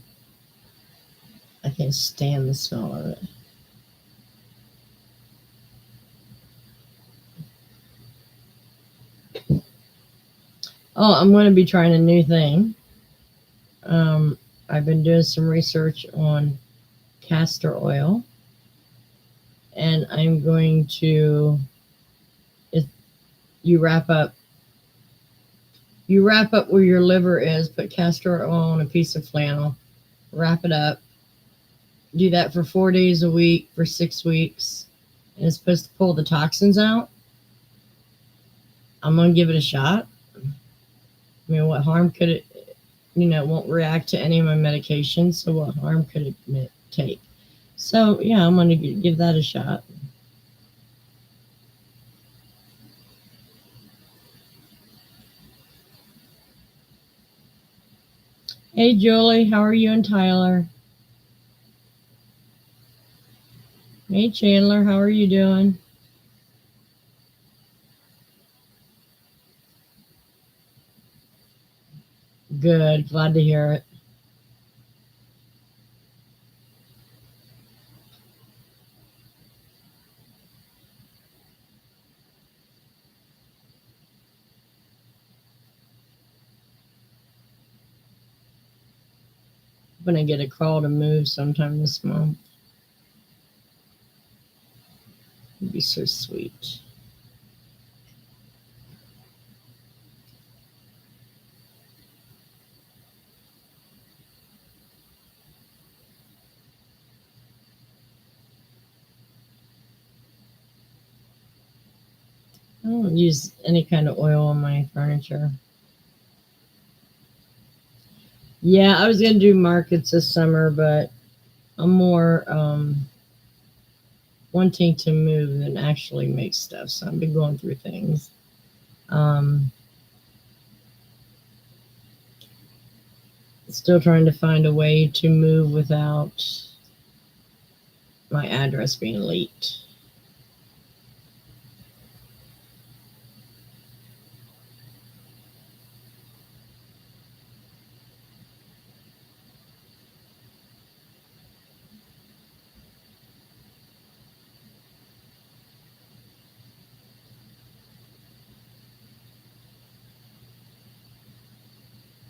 I can't stand the smell of it. Oh, I'm going to be trying a new thing. Um, I've been doing some research on castor oil, and I'm going to. If you wrap up, where your liver is. Put castor oil on a piece of flannel. Wrap it up. Do that for 4 days a week for 6 weeks, and it's supposed to pull the toxins out. I'm going to give it a shot. I mean, what harm could it? It won't react to any of my medications, so what harm could it take? So yeah, I'm going to give that a shot. Hey, Julie, how are you and Tyler? Hey, Chandler, how are you doing? Good. Glad to hear it. I'm going to get a call to move sometime this month. It'd be so sweet. I don't use any kind of oil on my furniture. Yeah, I was going to do markets this summer, but I'm more wanting to move than actually make stuff. So I've been going through things. Um, Still trying to find a way to move without my address being leaked.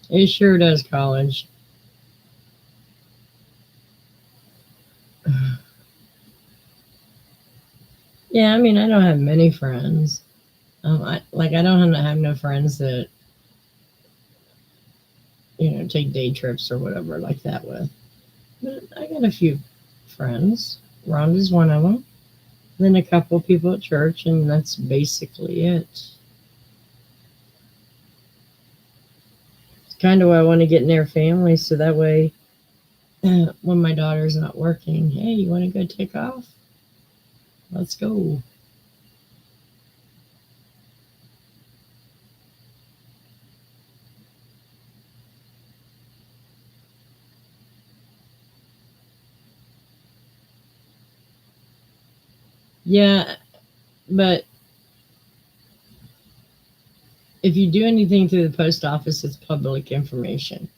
It sure does, college. Yeah, I mean, I don't have many friends. I don't have no friends that take day trips or whatever like that with. But I got a few friends. Rhonda's one of them. Then a couple people at church, and that's basically it. It's kind of why I want to get near family, so that way, when my daughter's not working, hey, you want to go take off? Let's go. Yeah, but if you do anything through the post office, it's public information.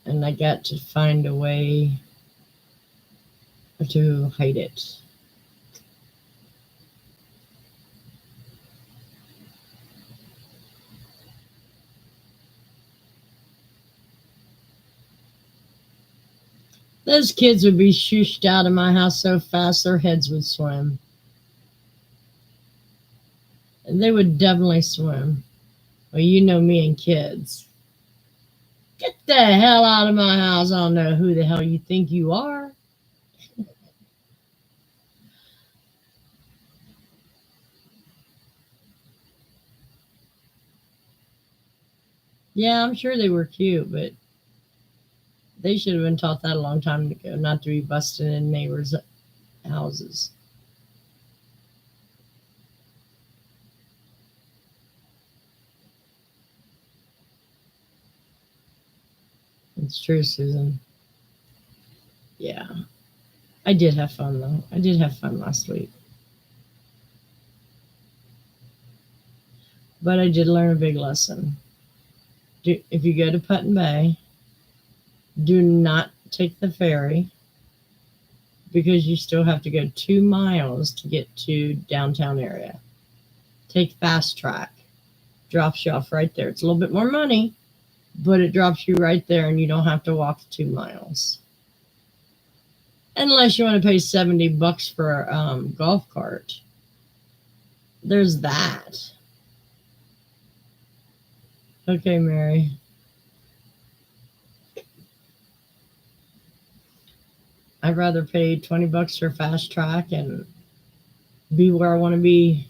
And I got to find a way to hide it. Those kids would be shooshed out of my house so fast their heads would swim. And they would definitely swim. Well, you know me and kids. Get the hell out of my house. I don't know who the hell you think you are. Yeah, I'm sure they were cute, but they should have been taught that a long time ago, not to be busting in neighbors' houses. It's true, Susan. Yeah. I did have fun, though. I did have fun last week. But I did learn a big lesson. If you go to Put Bay, do not take the ferry because you still have to go 2 miles to get to downtown area. Take fast track. Drops you off right there. It's a little bit more money, but it drops you right there and you don't have to walk 2 miles. Unless you want to pay $70 for a golf cart. There's that. Okay, Mary. I'd rather pay $20 for fast track and be where I want to be.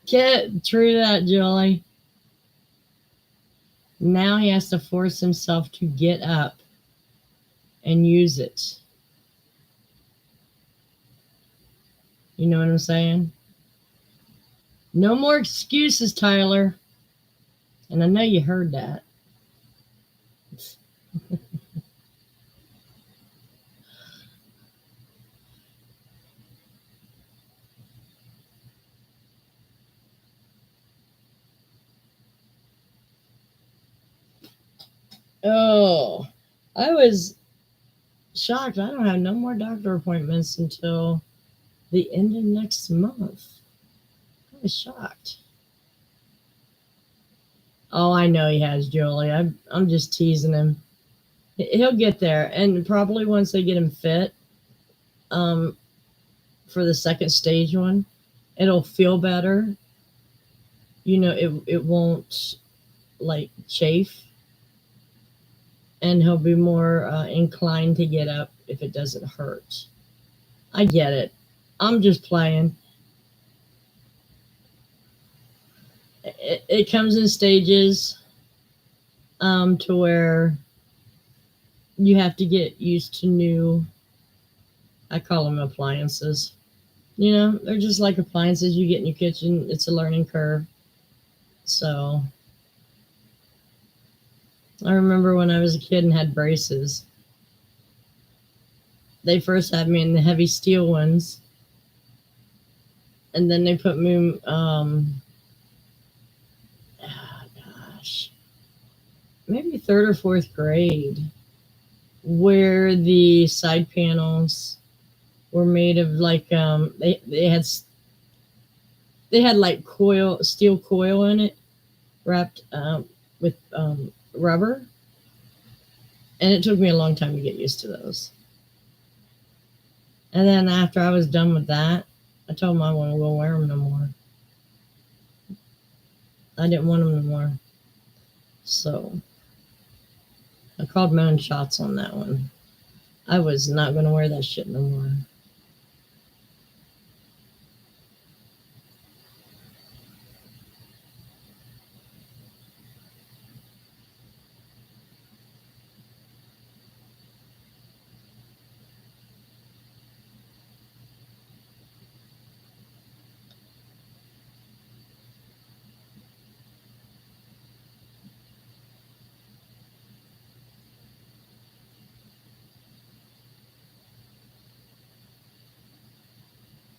Get true that, Julie. Now he has to force himself to get up and use it. You know what I'm saying? No more excuses, Tyler. And I know you heard that. Oh, I was shocked. I don't have no more doctor appointments until the end of next month. I was shocked. Oh, I know he has, Julie. I'm just teasing him. He'll get there, and probably once they get him fit, um, for the second stage one, it'll feel better. It won't like chafe, and he'll be more inclined to get up if it doesn't hurt. I get it. I'm just playing. It comes in stages, to where you have to get used to new. I call them appliances. They're just like appliances you get in your kitchen. It's a learning curve. So I remember when I was a kid and had braces. They first had me in the heavy steel ones, and then they put me, oh gosh, maybe third or fourth grade, where the side panels were made of like, they had like steel coil in it, wrapped with rubber, and it took me a long time to get used to those. And then after I was done with that, I told him I wasn't going to wear them no more. I didn't want them no more. So I called my own shots on that one. I was not going to wear that shit no more.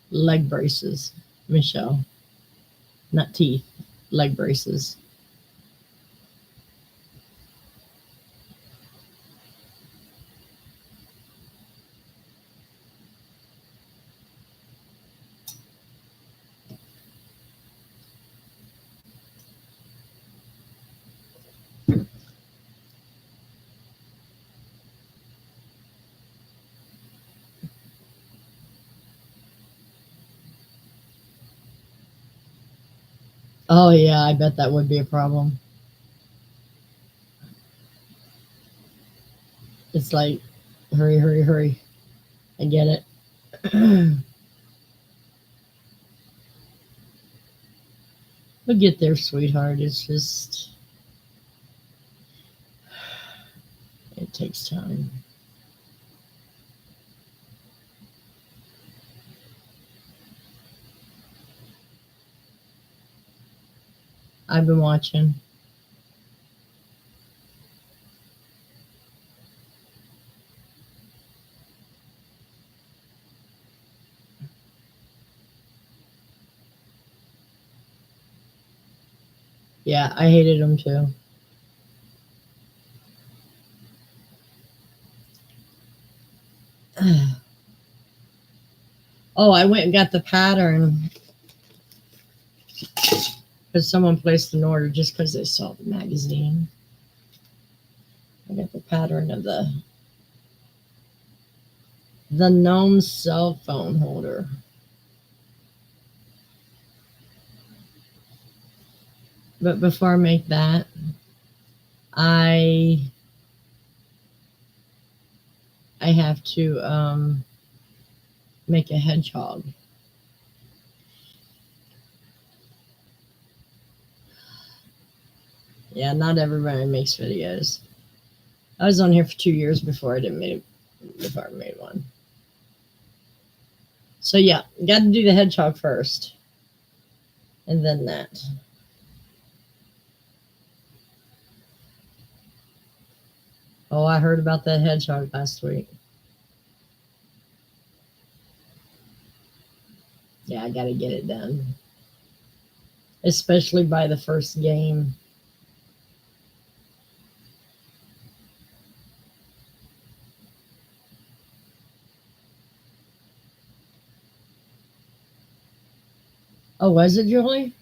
Leg braces, Michelle. Not teeth. Leg braces. Oh, yeah, I bet that would be a problem. It's like, hurry, hurry, hurry. I get it. We'll get there, sweetheart. It's just, it takes time. I've been watching. Yeah, I hated them too. Oh, I went and got the pattern because someone placed an order just because they saw the magazine. I got the pattern of the gnome cell phone holder. But before I make that, I have to make a hedgehog. Yeah, not everybody makes videos. I was on here for 2 years before I made one. So yeah, got to do the hedgehog first, and then that. Oh, I heard about that hedgehog last week. Yeah, I gotta get it done. Especially by the first game. Oh, was it, Julie?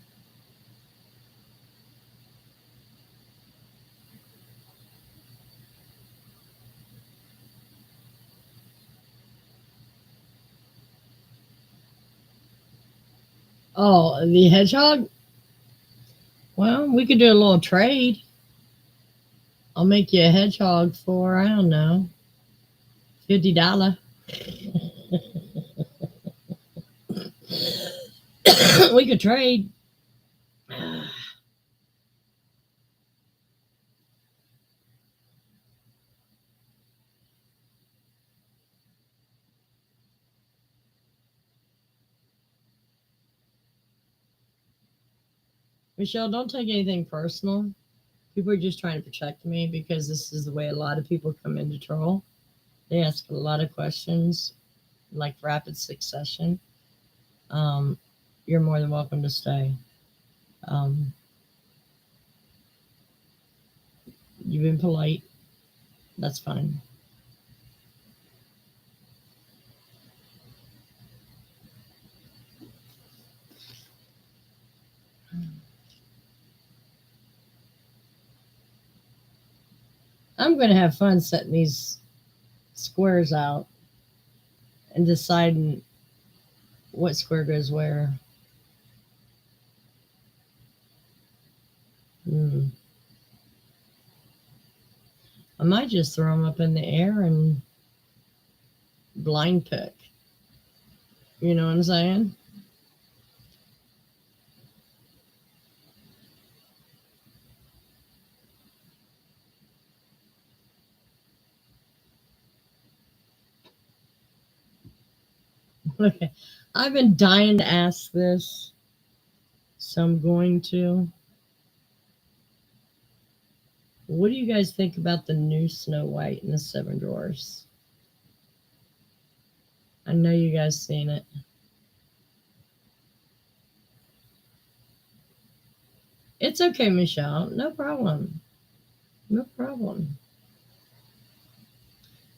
Oh, the hedgehog? Well, we could do a little trade. I'll make you a hedgehog for, I don't know, $50. We could trade. Michelle, don't take anything personal. People are just trying to protect me because this is the way a lot of people come into troll. They ask a lot of questions, like rapid succession. Um, you're more than welcome to stay. Um, you've been polite. That's fine. I'm going to have fun setting these squares out and deciding what square goes where. Hmm. I might just throw them up in the air and blind pick. You know what I'm saying? Okay. I've been dying to ask this, so I'm going to. What do you guys think about the new Snow White and the Seven Dwarfs? I know you guys seen it. It's okay, Michelle. No problem. No problem.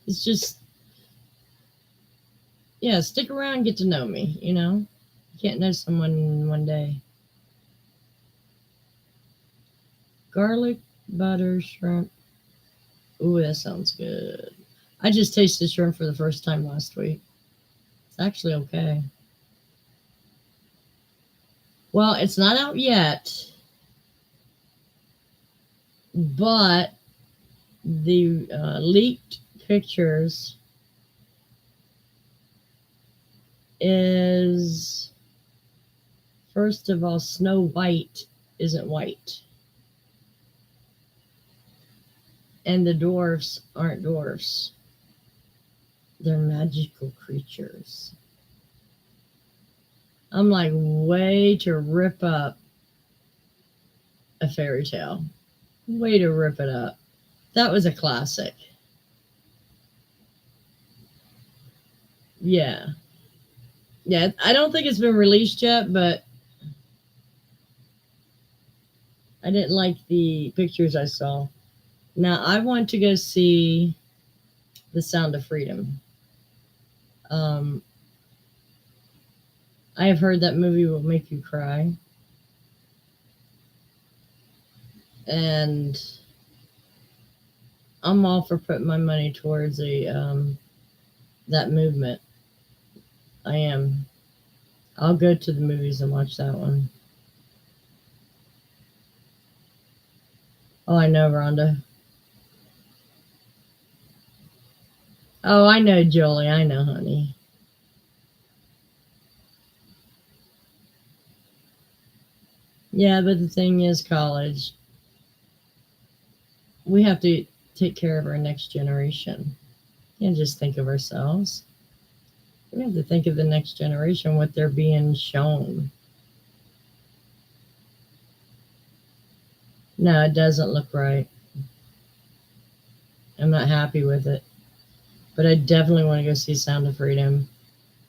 It's just, yeah, stick around and get to know me, you know? You can't know someone in one day. Garlic, butter, shrimp. Ooh, that sounds good. I just tasted shrimp for the first time last week. It's actually okay. Well, it's not out yet, but the leaked pictures is, first of all, Snow White isn't white, and the dwarfs aren't dwarfs. They're magical creatures. I'm like, way to rip up a fairy tale. Way to rip it up. That was a classic. Yeah. Yeah, I don't think it's been released yet, but I didn't like the pictures I saw. Now, I want to go see The Sound of Freedom. Um, I have heard that movie will make you cry. And I'm all for putting my money towards that movement. I am. I'll go to the movies and watch that one. Oh, I know, Rhonda. Oh, I know, Julie. I know, honey. Yeah, but the thing is, college, we have to take care of our next generation. You can't just think of ourselves. We have to think of the next generation, what they're being shown. No, it doesn't look right. I'm not happy with it. But I definitely want to go see Sound of Freedom.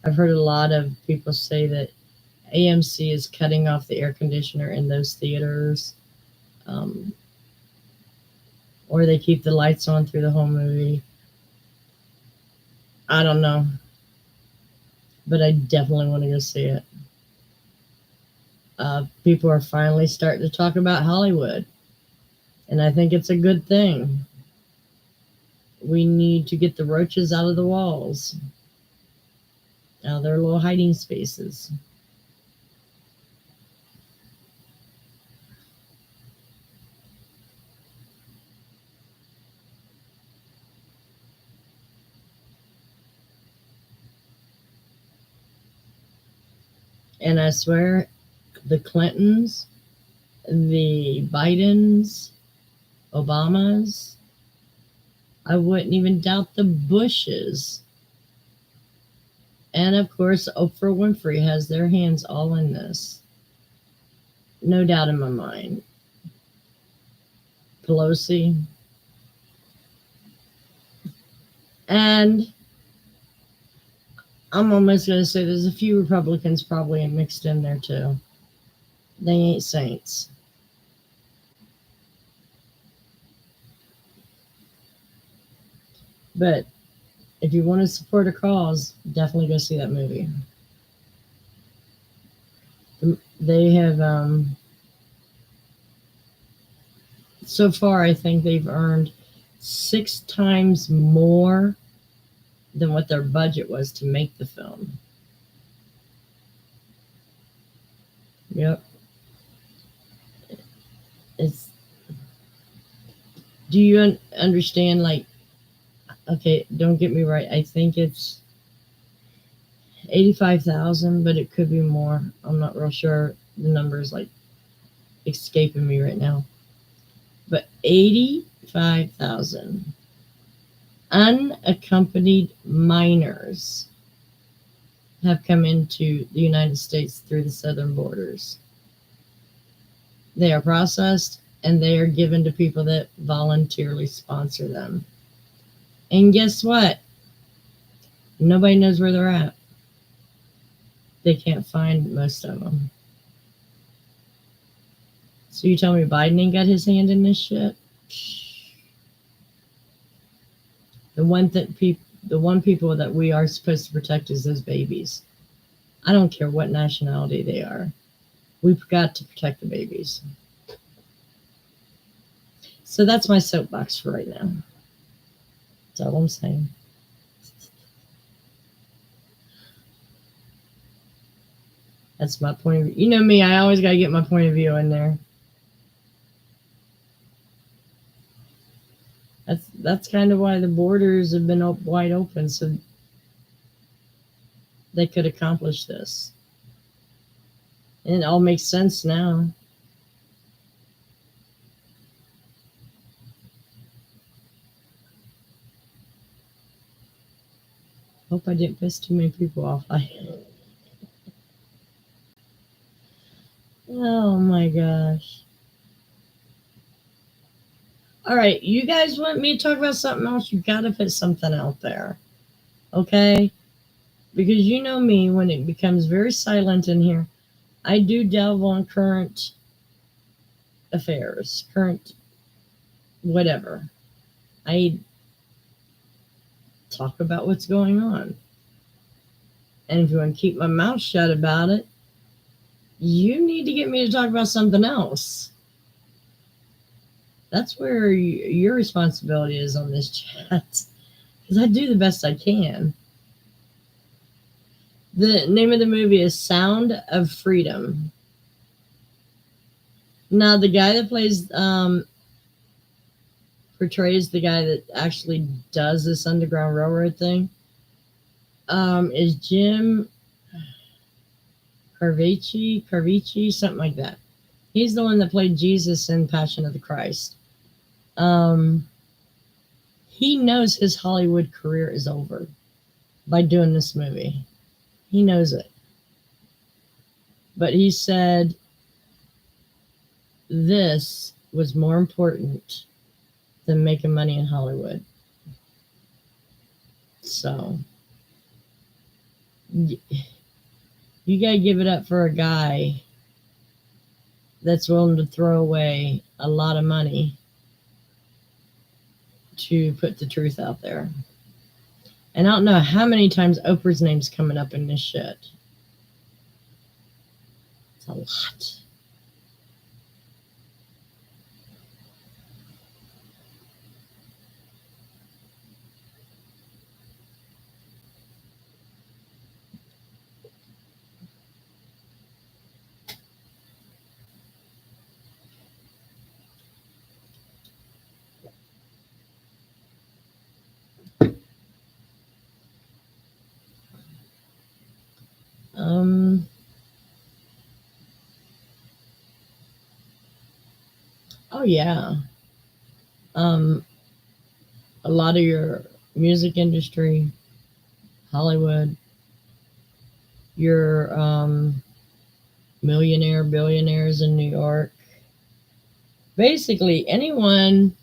I've heard a lot of people say that AMC is cutting off the air conditioner in those theaters, um, or they keep the lights on through the whole movie. I don't know, but I definitely want to go see it. People are finally starting to talk about Hollywood, and I think it's a good thing. We need to get the roaches out of the walls, out of their little hiding spaces. And I swear, the Clintons, the Bidens, Obamas, I wouldn't even doubt the Bushes. And of course, Oprah Winfrey has their hands all in this. No doubt in my mind. Pelosi. And I'm almost going to say there's a few Republicans probably mixed in there too. They ain't saints. But if you want to support a cause, definitely go see that movie. They have, so far, I think they've earned 6 times more than what their budget was to make the film. Yep. It's. Do you understand? Like, okay, don't get me right. I think it's 85,000, but it could be more. I'm not real sure. The number's like escaping me right now. But 85,000 unaccompanied minors have come into the United States through the southern borders. They are processed and they are given to people that voluntarily sponsor them. And guess what? Nobody knows where they're at. They can't find most of them. So you tell me Biden ain't got his hand in this shit? The one people that we are supposed to protect is those babies. I don't care what nationality they are. We've got to protect the babies. So that's my soapbox for right now. That's all I'm saying. That's my point of view. You know me, I always got to get my point of view in there. That's kind of why the borders have been wide open, so they could accomplish this. And it all makes sense now. Hope I didn't piss too many people off. Oh my gosh. All right, you guys want me to talk about something else? You got to put something out there. Okay? Because you know me, when it becomes very silent in here, I do delve on current affairs, current whatever. I talk about what's going on. And if you want to keep my mouth shut about it, you need to get me to talk about something else. That's where your responsibility is on this chat. Because I do the best I can. The name of the movie is Sound of Freedom. Now, the guy that portrays the guy that actually does this Underground Railroad thing, is Jim Carvici, something like that. He's the one that played Jesus in Passion of the Christ. He knows his Hollywood career is over by doing this movie. He knows it. But he said this was more important than making money in Hollywood. So you got to give it up for a guy that's willing to throw away a lot of money to put the truth out there. And I don't know how many times Oprah's name's coming up in this shit. It's a lot. Um, oh yeah. Um, a lot of your music industry, Hollywood, your billionaires in New York. Basically, anyone,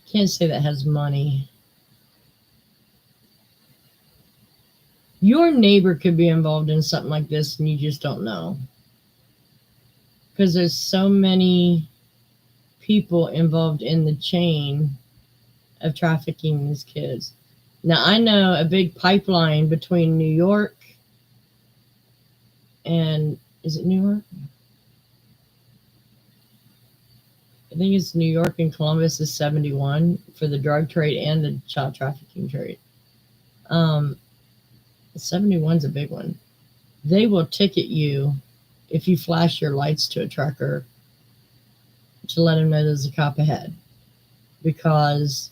can't say that has money. Your neighbor could be involved in something like this and you just don't know. Because there's so many people involved in the chain of trafficking these kids. Now, I know a big pipeline between New York and, is it New York? I think it's New York and Columbus is 71 for the drug trade and the child trafficking trade. 71's a big one. They will ticket you if you flash your lights to a trucker to let him know there's a cop ahead, because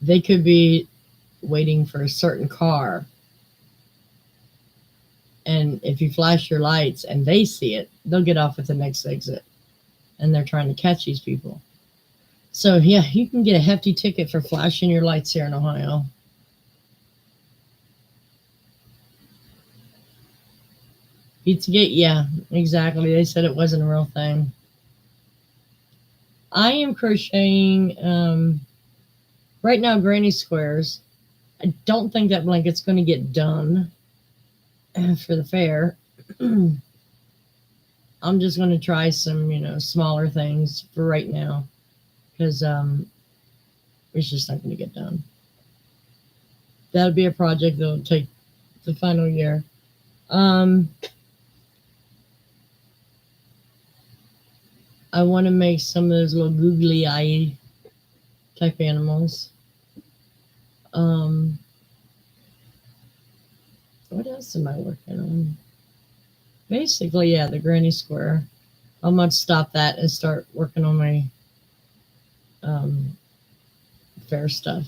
they could be waiting for a certain car, and if you flash your lights and they see it, they'll get off at the next exit, and they're trying to catch these people. So yeah, you can get a hefty ticket for flashing your lights here in Ohio. Pizzagate, yeah, exactly. They said it wasn't a real thing. I am crocheting right now granny squares. I don't think that blanket's going to get done for the fair. I'm just going to try some, smaller things for right now, because it's just not going to get done. That'll be a project that'll take the final year. I want to make some of those little googly eye type animals. What else am I working on? Basically, yeah, the granny square. I'm going to stop that and start working on my fair stuff.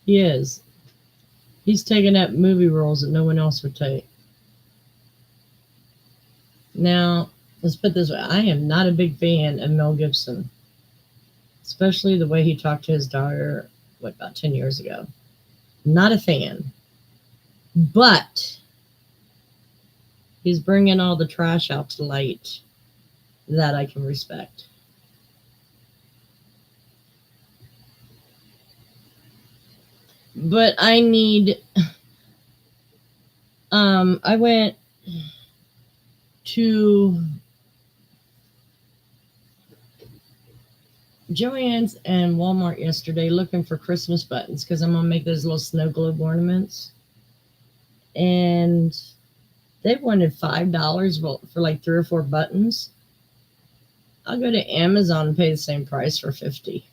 He is. He's taking up movie roles that no one else would take. Now, let's put this way. I am not a big fan of Mel Gibson, especially the way he talked to his daughter, about 10 years ago. Not a fan. But he's bringing all the trash out to light that I can respect. But I need, I went to Joann's and Walmart yesterday looking for Christmas buttons, because I'm going to make those little snow globe ornaments. And they wanted $5 for like 3 or 4 buttons. I'll go to Amazon and pay the same price for $50.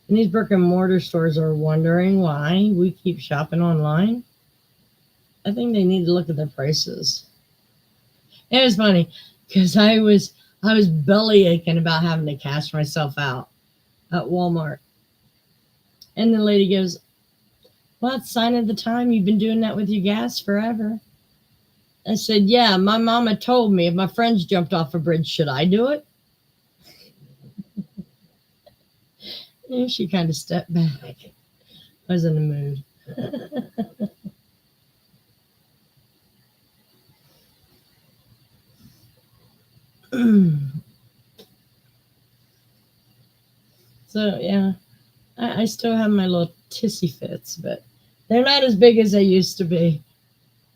And these brick and mortar stores are wondering why we keep shopping online. I think they need to look at their prices. It was funny because I was belly aching about having to cash myself out at Walmart. And the lady goes, "Well, it's a sign of the time. You've been doing that with your gas forever." I said, "Yeah, my mama told me if my friends jumped off a bridge, should I do it?" Yeah, she kind of stepped back. I was in the mood. So, yeah, I still have my little tissy fits, but they're not as big as they used to be.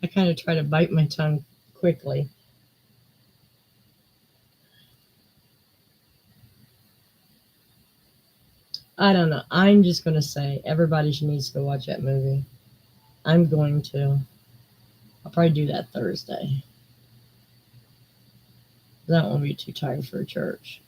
I kind of try to bite my tongue quickly. I don't know. I'm just going to say everybody needs to go watch that movie. I'm going to. I'll probably do that Thursday. That won't be too tired for church.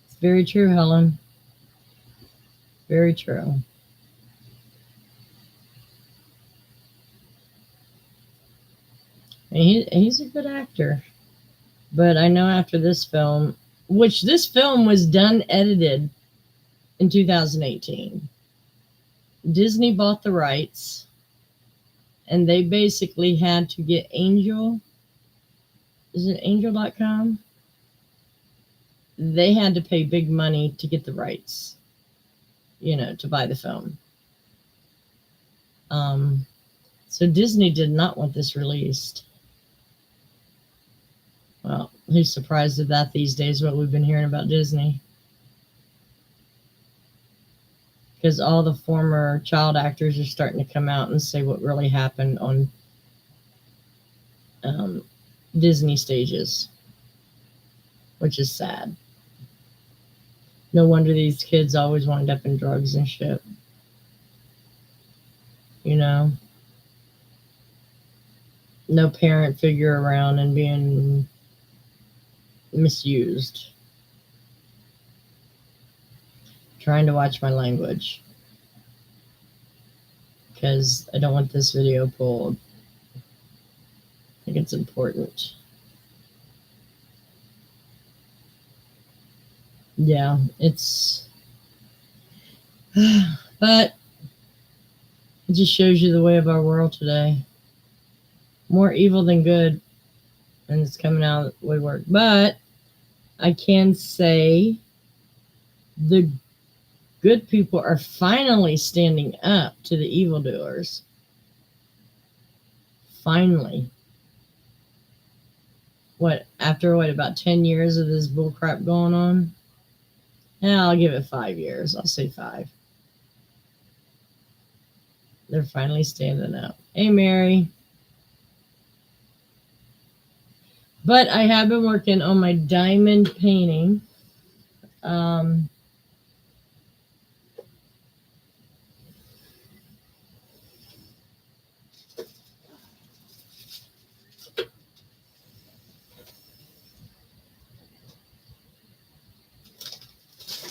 It's very true, Helen. Very true. And he's a good actor. But I know after this film, which this film was done edited in 2018, Disney bought the rights and they basically had to get Angel. Is it angel.com? They had to pay big money to get the rights, to buy the film. So Disney did not want this released. Well, who's surprised at that these days, what we've been hearing about Disney? Because all the former child actors are starting to come out and say what really happened on Disney stages, which is sad. No wonder these kids always wind up in drugs and shit. No parent figure around and being misused. Trying to watch my language because I don't want this video pulled. I think it's important. Yeah, it's but it just shows you the way of our world today. More evil than good, and it's coming out of the woodwork. But I can say the good people are finally standing up to the evildoers. Finally. After about 10 years of this bullcrap going on? Yeah, I'll give it 5 years. I'll say 5. They're finally standing up. Hey, Mary. But I have been working on my diamond painting.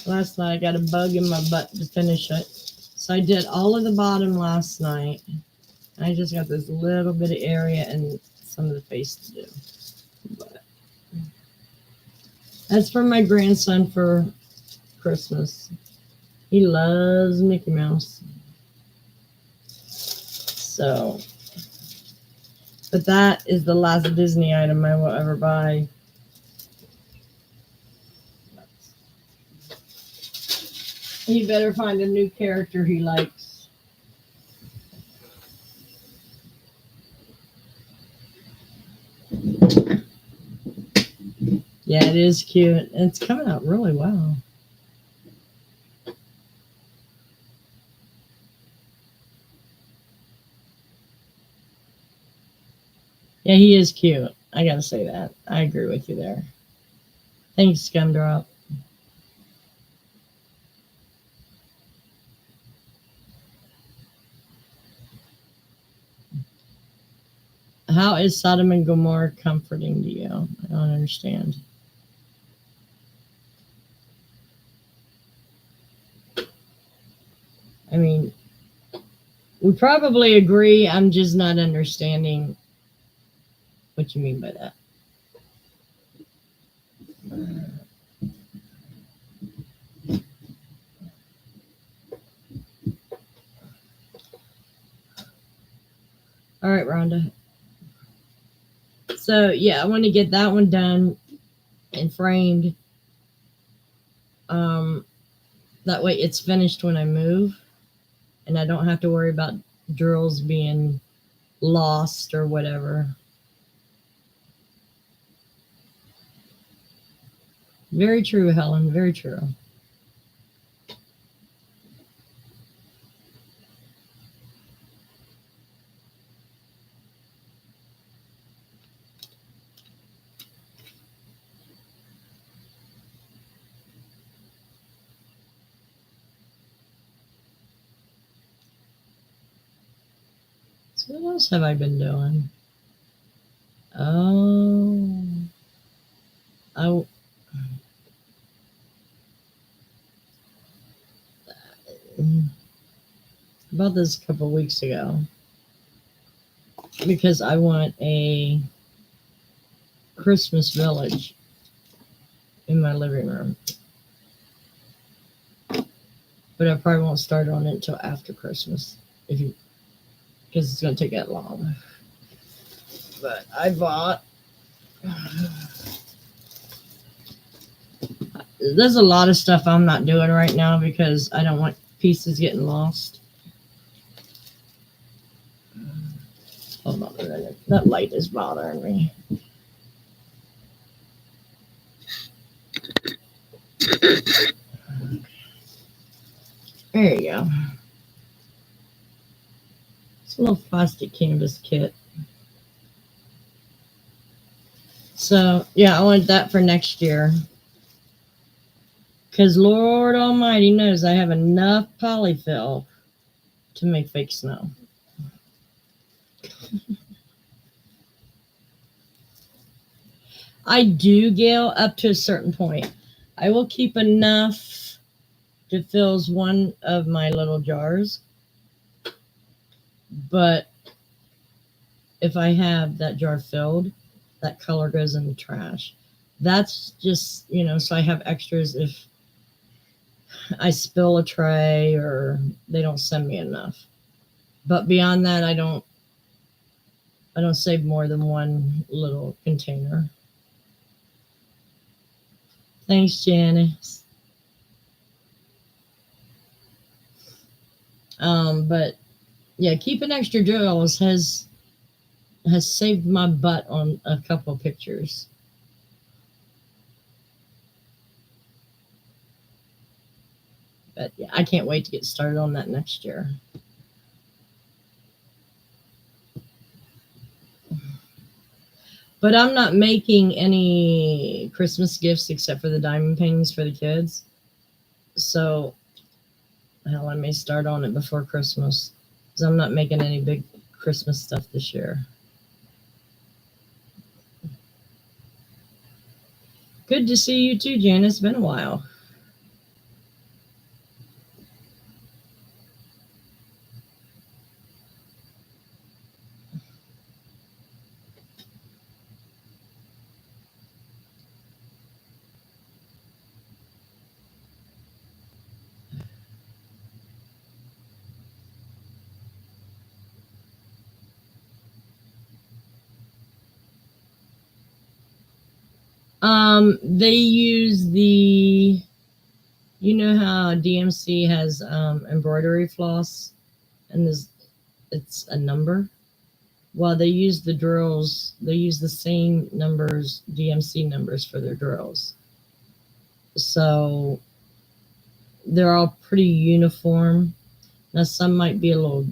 Last night I got a bug in my butt to finish it. So I did all of the bottom last night. I just got this little bit of area and some of the face to do. But that's for my grandson for Christmas. He loves Mickey Mouse. So, but that is the last Disney item I will ever buy. He better find a new character he likes. Yeah, it is cute. It's coming out really well. Yeah, he is cute. I gotta say that. I agree with you there. Thanks, Gumdrop. How is Sodom and Gomorrah comforting to you? I don't understand. I mean, we probably agree. I'm just not understanding what you mean by that. All right, Rhonda. So yeah, I want to get that one done and framed. Um, that way it's finished when I move, and I don't have to worry about drills being lost or whatever. Very true, Helen. Very true. So what else have I been doing? Oh, I about this a couple of weeks ago because I want a Christmas village in my living room, but I probably won't start on it until after Christmas, if you because it's going to take that long. But I bought. There's a lot of stuff I'm not doing right now because I don't want pieces getting lost. Hold on a minute. That light is bothering me. There you go. It's a little plastic canvas kit. So, yeah, I want that for next year. Because Lord Almighty knows I have enough polyfill to make fake snow. I do, Gail, up to a certain point. I will keep enough to fill one of my little jars. But if I have that jar filled, that color goes in the trash. That's just, so I have extras if I spill a tray or they don't send me enough. But beyond that, I don't save more than one little container. Thanks, Janice. But yeah, keeping extra drills has saved my butt on a couple of pictures. But yeah, I can't wait to get started on that next year. But I'm not making any Christmas gifts except for the diamond paintings for the kids. So, hell, I may start on it before Christmas because I'm not making any big Christmas stuff this year. Good to see you too, Janice. Been a while. They use you know how DMC has embroidery floss, and it's a number. Well, they use the drills. They use the same numbers, DMC numbers for their drills. So they're all pretty uniform. Now some might be a little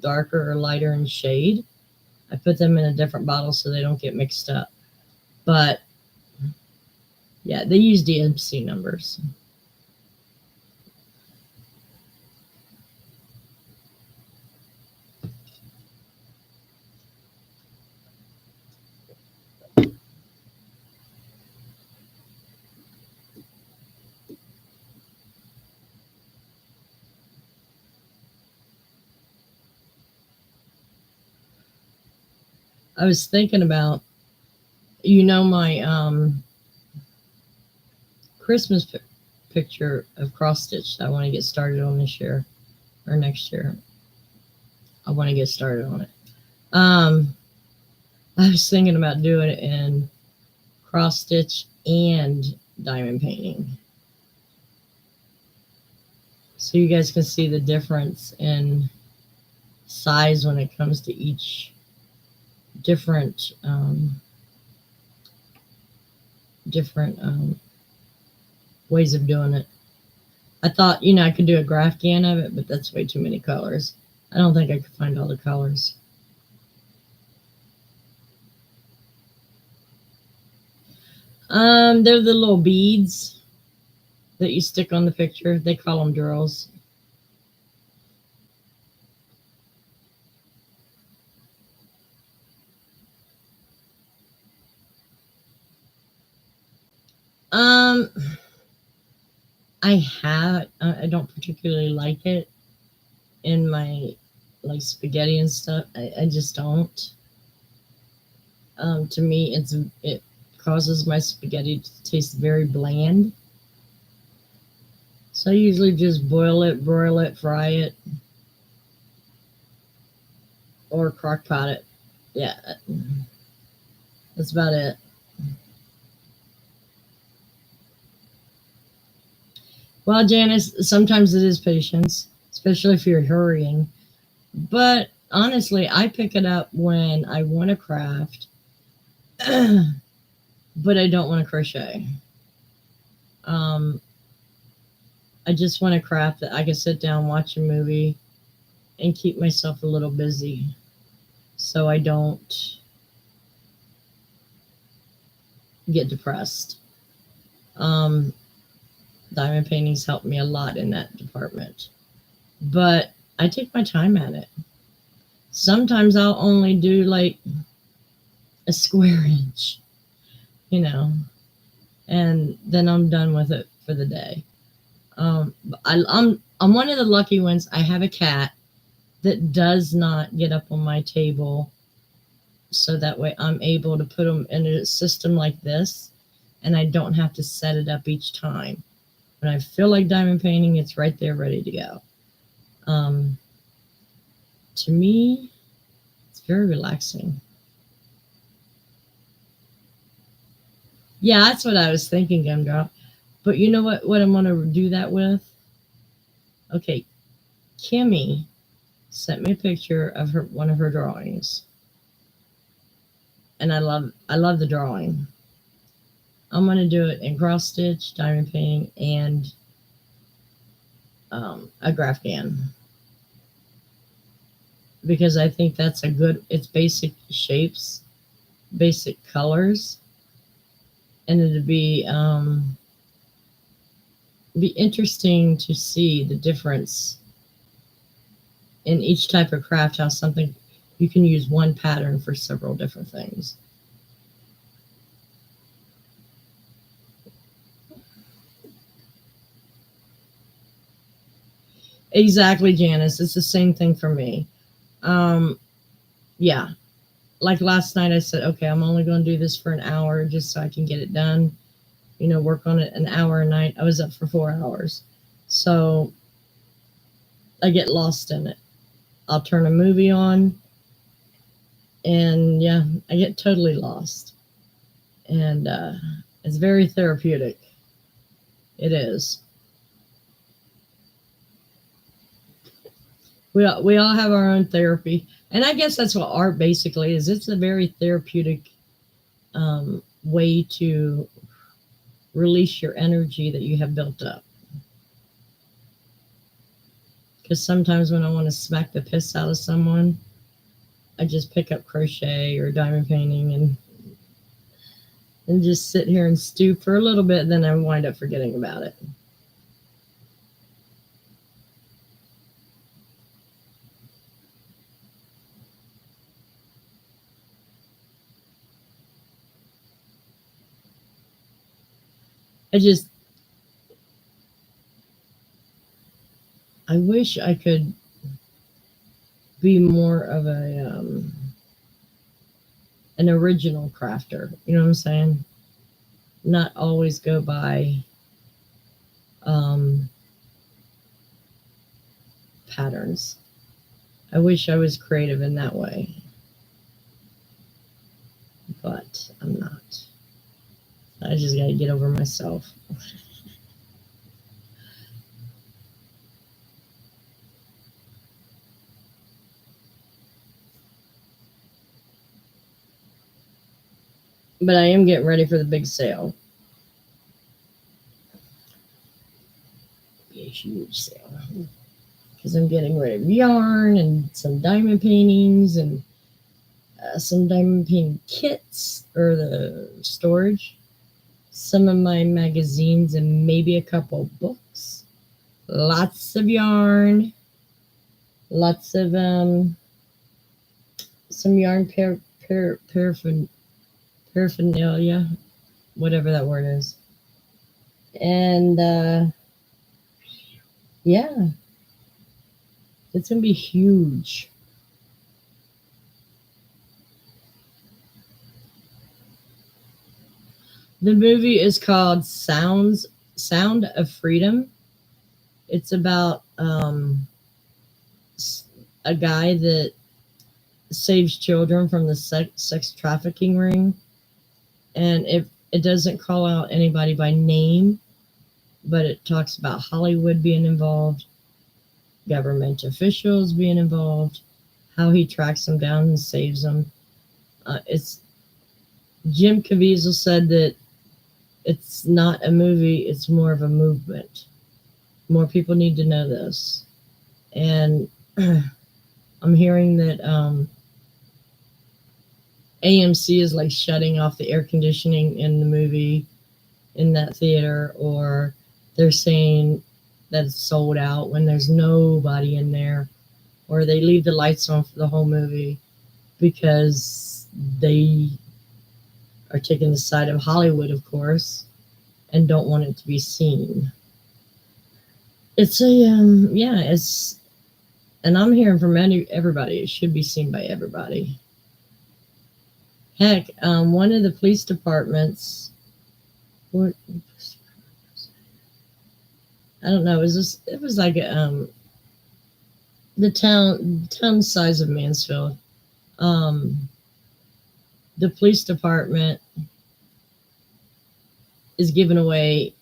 darker or lighter in shade. I put them in a different bottle so they don't get mixed up. But yeah, they use DMC numbers. I was thinking about, my Christmas picture of cross stitch I want to get started on this year or next year. I want to get started on it. Um, I was thinking about doing it in cross stitch and diamond painting, so you guys can see the difference in size when it comes to each different ways of doing it. I thought, I could do a graph can of it, but that's way too many colors. I don't think I could find all the colors. They're the little beads that you stick on the picture. They call them drills. Um, I don't particularly like it in my like spaghetti and stuff. I just don't. To me, it causes my spaghetti to taste very bland. So I usually just boil it, broil it, fry it, or crock pot it. Yeah, that's about it. Well, Janice, sometimes it is patience, especially if you're hurrying. But honestly, I pick it up when I want to craft, but I don't want to crochet. Um, I just want to craft that I can sit down, watch a movie, and keep myself a little busy so I don't get depressed. Um, Diamond paintings helped me a lot in that department, but I take my time at it. Sometimes I'll only do like a square inch, you know, and then I'm done with it for the day. I'm one of the lucky ones. I have a cat that does not get up on my table, so that way I'm able to put them in a system like this, and I don't have to set it up each time. When I feel like diamond painting, it's right there ready to go. Um, to me, it's very relaxing. Yeah, that's what I was thinking, Gumdrop. But you know what I'm going to do that with? Okay, Kimmy sent me a picture of her one of her drawings, and I love the drawing. I'm going to do it in cross stitch, diamond painting, and a graph can, because I think that's a good. It's basic shapes, basic colors, and it'd be interesting to see the difference in each type of craft. How something you can use one pattern for several different things. Exactly, Janice. It's the same thing for me. Um, yeah, like last night, I said, okay, I'm only going to do this for an hour just so I can get it done. Work on it an hour a night. I was up for 4 hours. So I get lost in it. I'll turn a movie on, and yeah, I get totally lost. And it's very therapeutic. It is. We all have our own therapy. And I guess that's what art basically is. It's a very therapeutic way to release your energy that you have built up. Because sometimes when I want to smack the piss out of someone, I just pick up crochet or diamond painting and just sit here and stew for a little bit, and then I wind up forgetting about it. I just I wish I could be more of an original crafter. You know what I'm saying? Not always go by um, patterns. I wish I was creative in that way. but I'm not. I just gotta get over myself. But I am getting ready for the big sale. It'll be a huge sale. Because I'm getting rid of yarn and some diamond paintings and some diamond painting kits or the storage, some of my magazines, and maybe a couple books. Lots of yarn, lots of some yarn paraphernalia, whatever that word is, and yeah, it's gonna be huge. The movie is called Sound of Freedom. It's about a guy that saves children from the sex trafficking ring, and it doesn't call out anybody by name, but it talks about Hollywood being involved, government officials being involved, how he tracks them down and saves them. It's Jim Caviezel said that it's not a movie, it's more of a movement. More people need to know this. And I'm hearing that AMC is like shutting off the air conditioning in the movie in that theater, or they're saying that it's sold out when there's nobody in there, or they leave the lights on for the whole movie because they are taking the side of Hollywood, of course, and don't want it to be seen. It's a it's, and I'm hearing from everybody it should be seen by everybody. Heck, one of the police departments, what, I don't know, it was like the town size of Mansfield. The police department is giving away,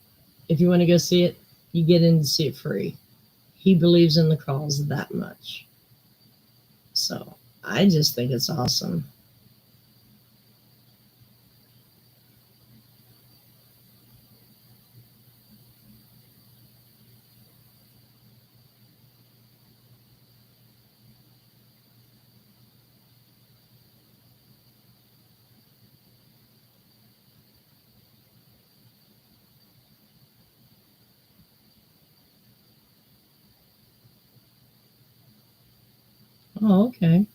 if you want to go see it, you get in to see it free. He believes in the cause that much. So I just think it's awesome. Oh, okay.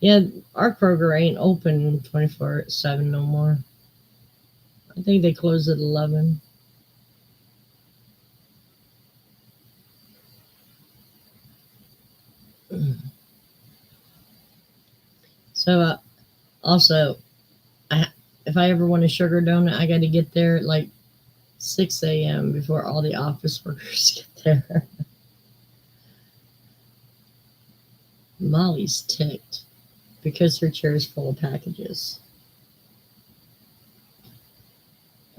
Yeah, our Kroger ain't open 24/7 no more. I think they close at 11. So also, if I ever want a sugar donut, I got to get there at like 6 a.m. before all the office workers get there. Molly's ticked because her chair is full of packages.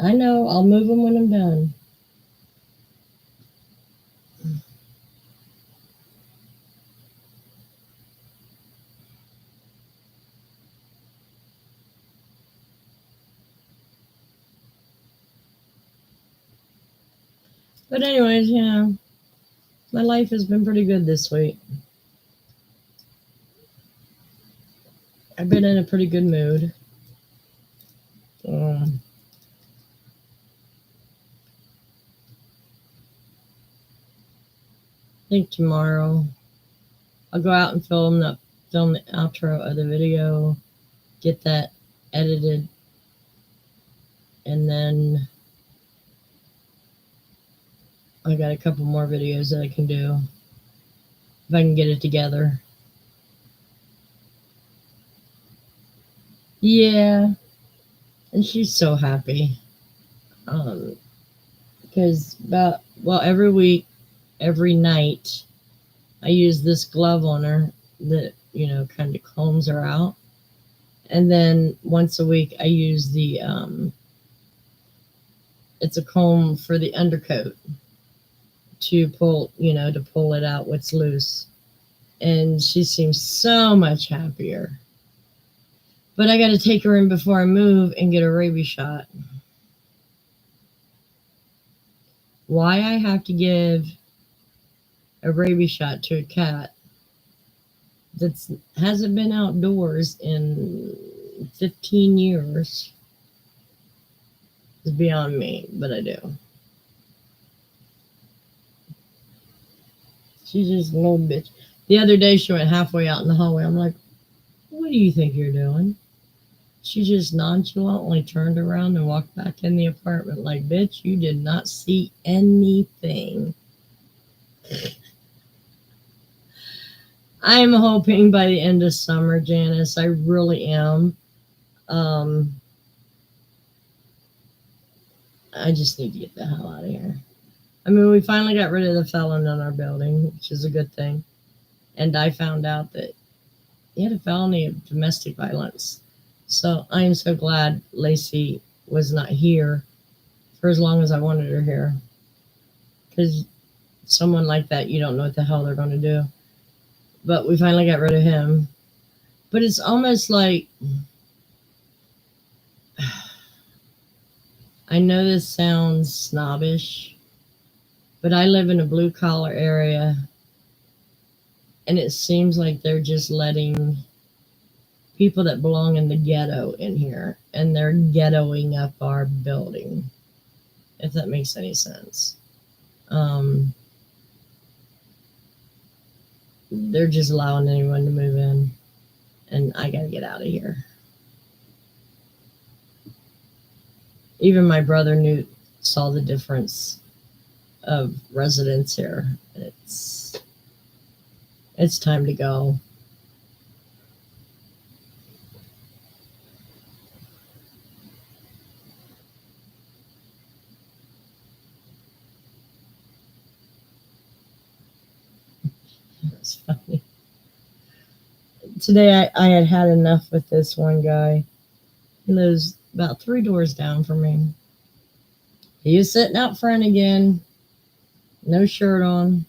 I know, I'll move them when I'm done. But anyways, yeah, my life has been pretty good this week. I've been in a pretty good mood. I think tomorrow I'll go out and film the outro of the video, get that edited, and then I got a couple more videos that I can do if I can get it together. Yeah, and she's so happy. Because every week, every night, I use this glove on her that kind of combs her out, And then once a week, I use it's a comb for the undercoat to pull it out what's loose. And she seems so much happier. But I got to take her in before I move and get a rabies shot. Why I have to give a rabies shot to a cat that hasn't been outdoors in 15 years is beyond me, but I do. She's just a little bitch. The other day she went halfway out in the hallway. I'm like, what do you think you're doing? She just nonchalantly turned around and walked back in the apartment like, bitch, you did not see anything. I'm hoping by the end of summer, Janice, I really am. I just need to get the hell out of here. I mean, we finally got rid of the felon in our building, which is a good thing. And I found out that he had a felony of domestic violence. So I am so glad Lacey was not here for as long as I wanted her here. Because someone like that, you don't know what the hell they're going to do. But we finally got rid of him. But it's almost like, I know this sounds snobbish, but I live in a blue collar area, and it seems like they're just letting people that belong in the ghetto in here, and they're ghettoing up our building, if that makes any sense. They're just allowing anyone to move in, and I gotta get out of here. Even my brother saw the difference of residents here. It's time to go. It's funny. Today I had enough with this one guy. He lives about 3 doors down from me. He was sitting out front again, no shirt on.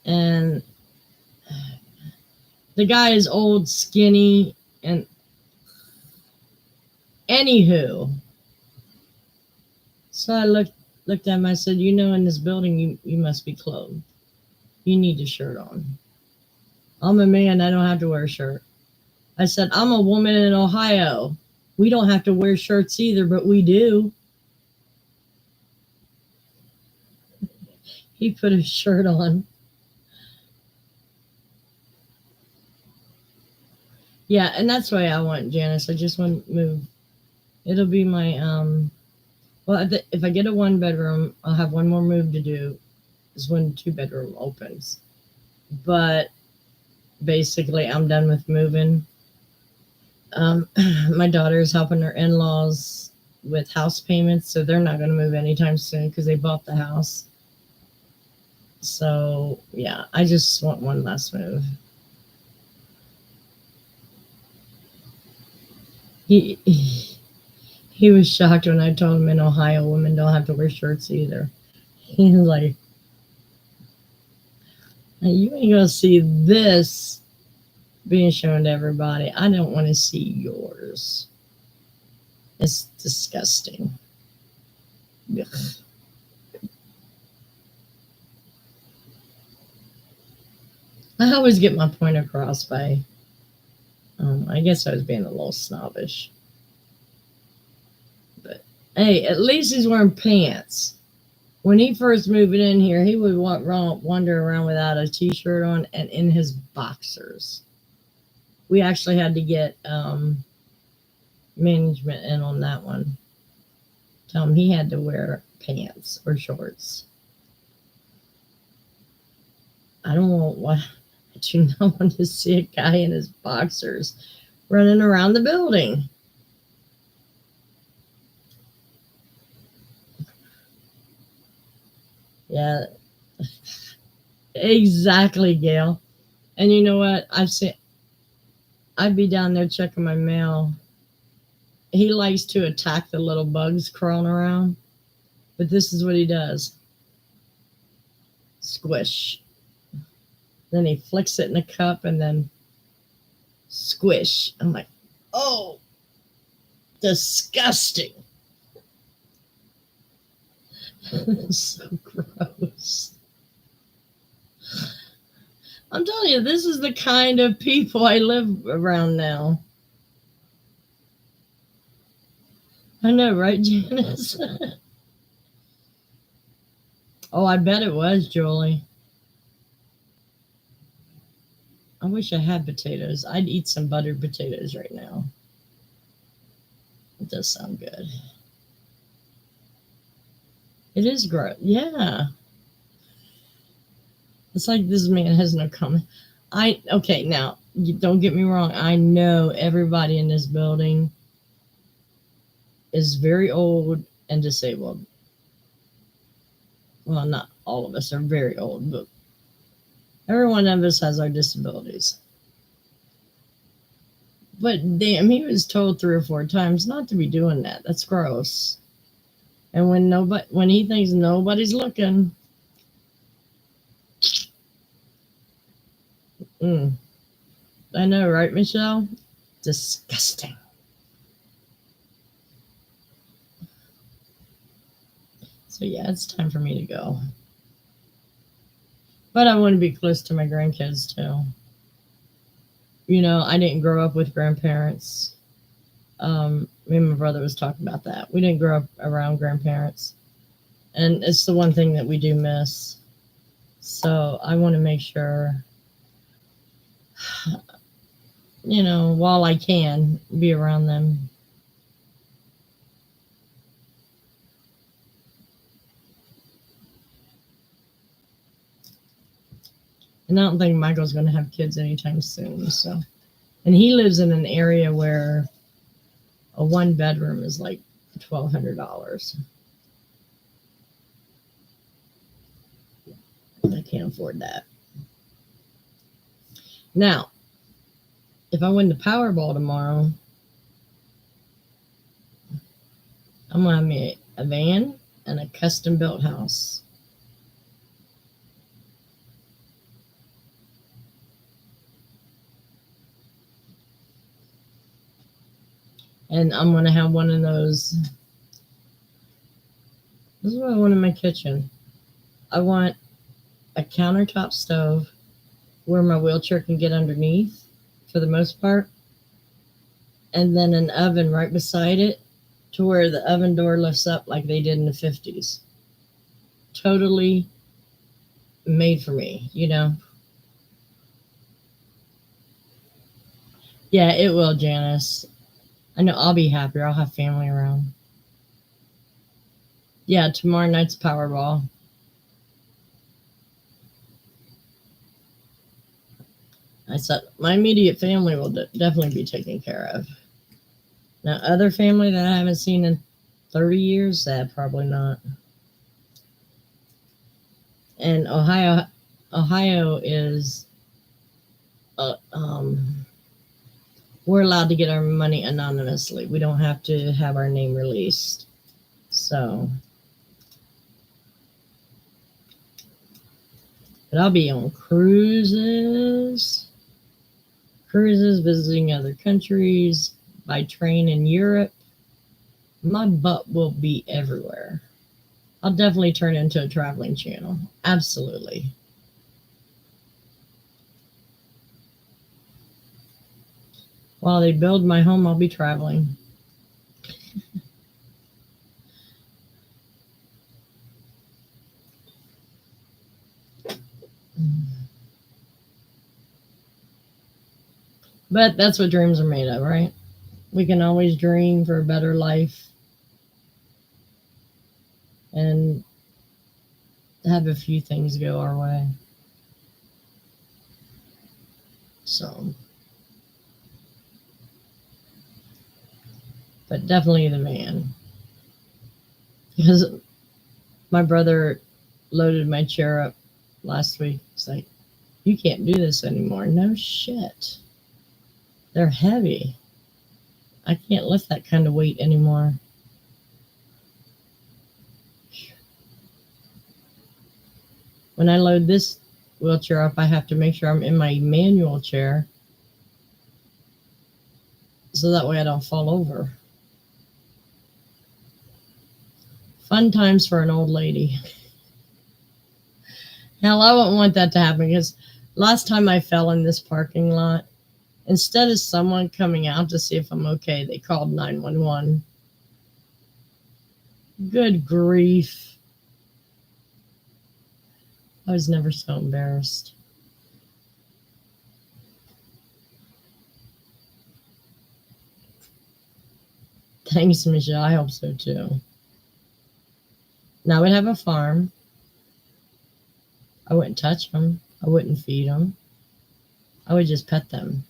And the guy is old, skinny, and anywho. So I looked at him. I said, in this building, you must be clothed. You need a shirt on. I'm a man. I don't have to wear a shirt. I said, I'm a woman in Ohio. We don't have to wear shirts either, but we do. He put his shirt on. Yeah, and that's the way I want, Janice. I just want to move. It'll be my, well, if I get a 1-bedroom, I'll have one more move to do, is when 2-bedroom opens. But basically, I'm done with moving. My daughter's helping her in-laws with house payments, so they're not going to move anytime soon because they bought the house. So, yeah, I just want one last move. He was shocked when I told him in Ohio women don't have to wear shirts either. He was like, you ain't going to see this being shown to everybody. I don't want to see yours. It's disgusting. Ugh. I always get my point across by, I guess I was being a little snobbish. But hey, at least he's wearing pants. When he first moved in here, he would wander around without a t-shirt on and in his boxers. We actually had to get management in on that one. Tell him he had to wear pants or shorts. I do not want to see a guy in his boxers running around the building. Yeah, exactly, Gail. And you know what? I'd be down there checking my mail. He likes to attack the little bugs crawling around, but this is what he does. Squish. Then he flicks it in a cup and then squish. I'm like, oh, disgusting. So gross. I'm telling you, this is the kind of people I live around now. I know, right, Janice? Oh, I bet it was, Julie. I wish I had potatoes. I'd eat some buttered potatoes right now. It does sound good. It is gross. Yeah. It's like this man has no comment. Okay, now, don't get me wrong. I know everybody in this building is very old and disabled. Well, not all of us are very old, but every one of us has our disabilities. But damn, he was told 3 or 4 times not to be doing that. That's gross. And when he thinks nobody's looking, I know, right, Michelle? Disgusting. So yeah, it's time for me to go. But I want to be close to my grandkids too. You know, I didn't grow up with grandparents. Me and my brother was talking about that. We didn't grow up around grandparents. And it's the one thing that we do miss. So I want to make sure, you know, while I can, be around them. And I don't think Michael's going to have kids anytime soon. So, and he lives in an area where a 1-bedroom is like $1,200. I can't afford that. Now, if I win the Powerball tomorrow, I'm going to have me a van and a custom built house. And I'm going to have one of those. This is what I want in my kitchen. I want a countertop stove where my wheelchair can get underneath for the most part. And then an oven right beside it to where the oven door lifts up like they did in the 50s. Totally made for me, you know? Yeah, it will, Janice. I know I'll be happier. I'll have family around. Yeah, tomorrow night's Powerball. I said my immediate family will definitely be taken care of. Now, other family that I haven't seen in 30 years, probably not. And Ohio is, we're allowed to get our money anonymously. We don't have to have our name released. So, but I'll be on cruises, visiting other countries, by train in Europe. My butt will be everywhere. I'll definitely turn into a traveling channel. Absolutely. While they build my home, I'll be traveling. But that's what dreams are made of, right? We can always dream for a better life and have a few things go our way. So, but definitely the van. Because my brother loaded my chair up last week. It's like, you can't do this anymore. No shit. They're heavy. I can't lift that kind of weight anymore. When I load this wheelchair up, I have to make sure I'm in my manual chair so that way I don't fall over. Fun times for an old lady. Hell, I wouldn't want that to happen because last time I fell in this parking lot, instead of someone coming out to see if I'm okay, they called 911. Good grief. I was never so embarrassed. Thanks, Michelle. I hope so too. Now I would have a farm. I wouldn't touch them. I wouldn't feed them. I would just pet them.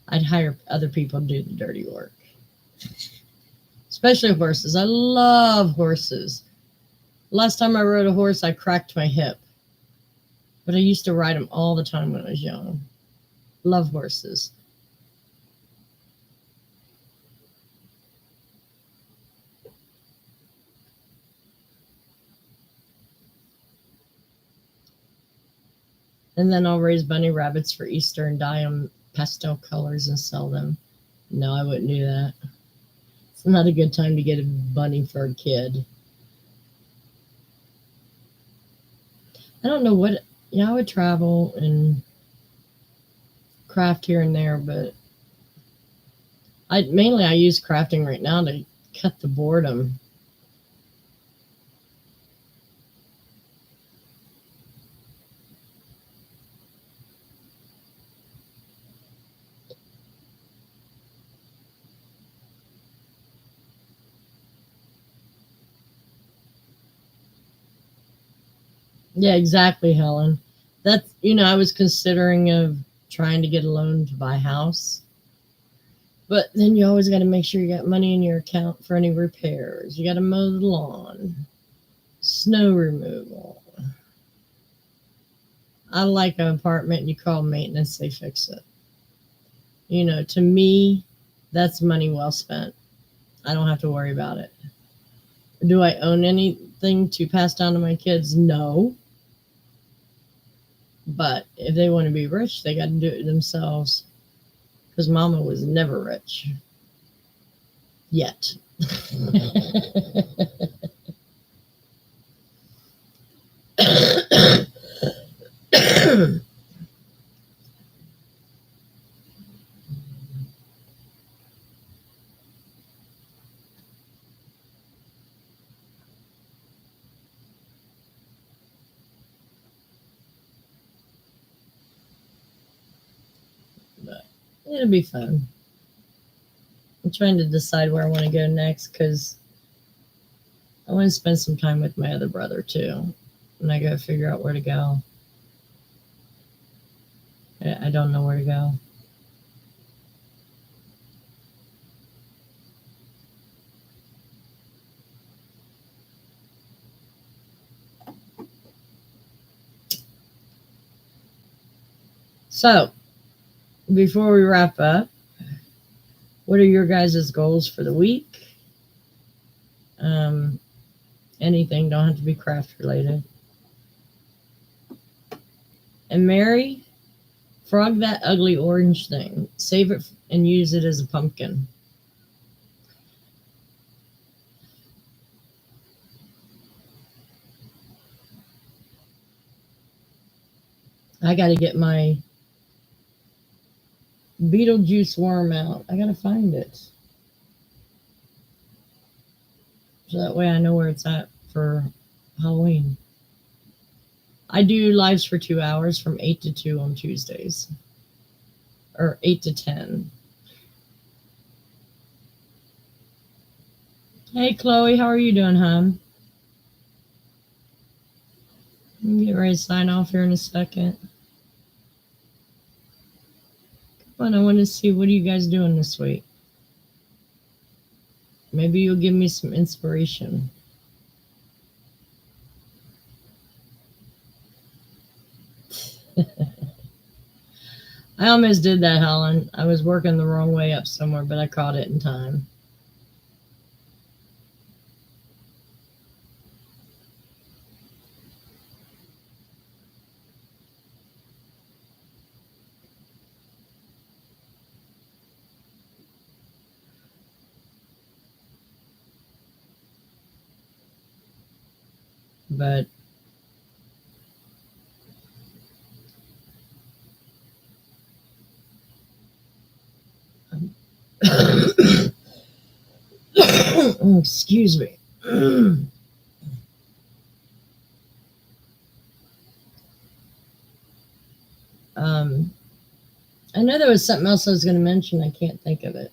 I'd hire other people to do the dirty work. Especially horses. I love horses. Last time I rode a horse, I cracked my hip. But I used to ride them all the time when I was young. Love horses. And then I'll raise bunny rabbits for Easter and dye them pastel colors and sell them. No, I wouldn't do that. It's not a good time to get a bunny for a kid. I don't know what, I would travel and craft here and there, but I use crafting right now to cut the boredom. Yeah, exactly, Helen. That's, I was considering of trying to get a loan to buy a house. But then you always got to make sure you got money in your account for any repairs. You got to mow the lawn, snow removal. I like an apartment, you call maintenance, they fix it. To me, that's money well spent. I don't have to worry about it. Do I own anything to pass down to my kids? No. But if they want to be rich, they got to do it themselves. Because Mama was never rich. Yet. But it'll be fun. I'm trying to decide where I want to go next because I want to spend some time with my other brother too. And I got to figure out where to go. I don't know where to go. So, before we wrap up, what are your guys' goals for the week? Anything, don't have to be craft related. And Mary, frog that ugly orange thing. Save it and use it as a pumpkin. I got to get my Beetlejuice worm out. I got to find it. So that way I know where it's at for Halloween. I do lives for 2 hours from 8 to 2 on Tuesdays. Or 8 to 10. Hey, Chloe, how are you doing, hon? I'm getting ready to sign off here in a second. Come on, I want to see, what are you guys doing this week? Maybe you'll give me some inspiration. I almost did that, Helen. I was working the wrong way up somewhere, but I caught it in time. But oh, excuse me. um, I know there was something else I was going to mention. I can't think of it.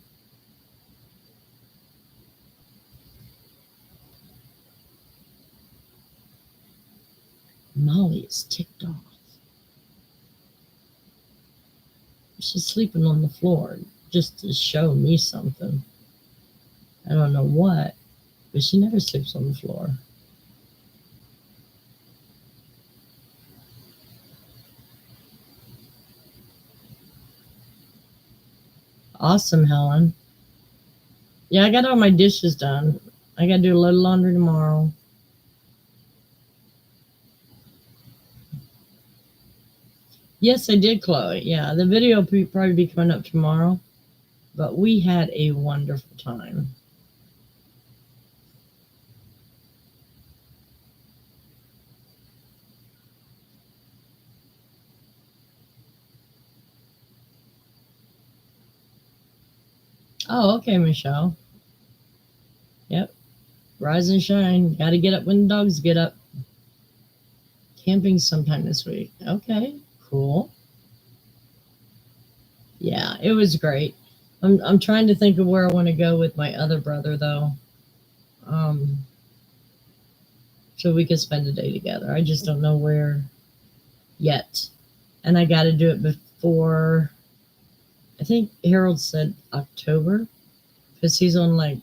Molly is ticked off. She's sleeping on the floor just to show me something. I don't know what, but she never sleeps on the floor. Awesome, Helen. Yeah, I got all my dishes done. I got to do a little laundry tomorrow. Yes, I did, Chloe. Yeah, the video will probably be coming up tomorrow. But we had a wonderful time. Oh, okay, Michelle. Yep. Rise and shine. Got to get up when the dogs get up. Camping sometime this week. Okay, cool. Yeah, it was great. I'm trying to think of where I want to go with my other brother though. Um, so we could spend a day together. I just don't know where yet. And I got to do it before, I think Harold said October, because he's on like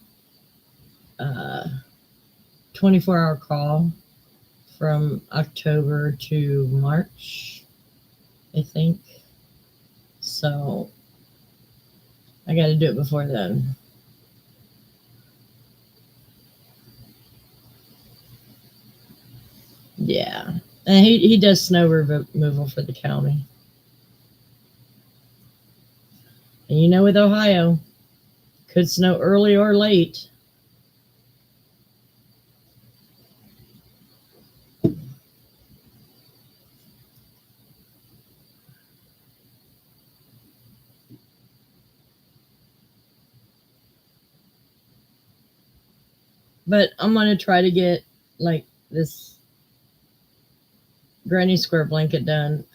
24-hour call from October to March, I think. So I got to do it before then. Yeah. And he does snow removal for the county. And you know, with Ohio, could snow early or late. But I'm going to try to get like this granny square blanket done.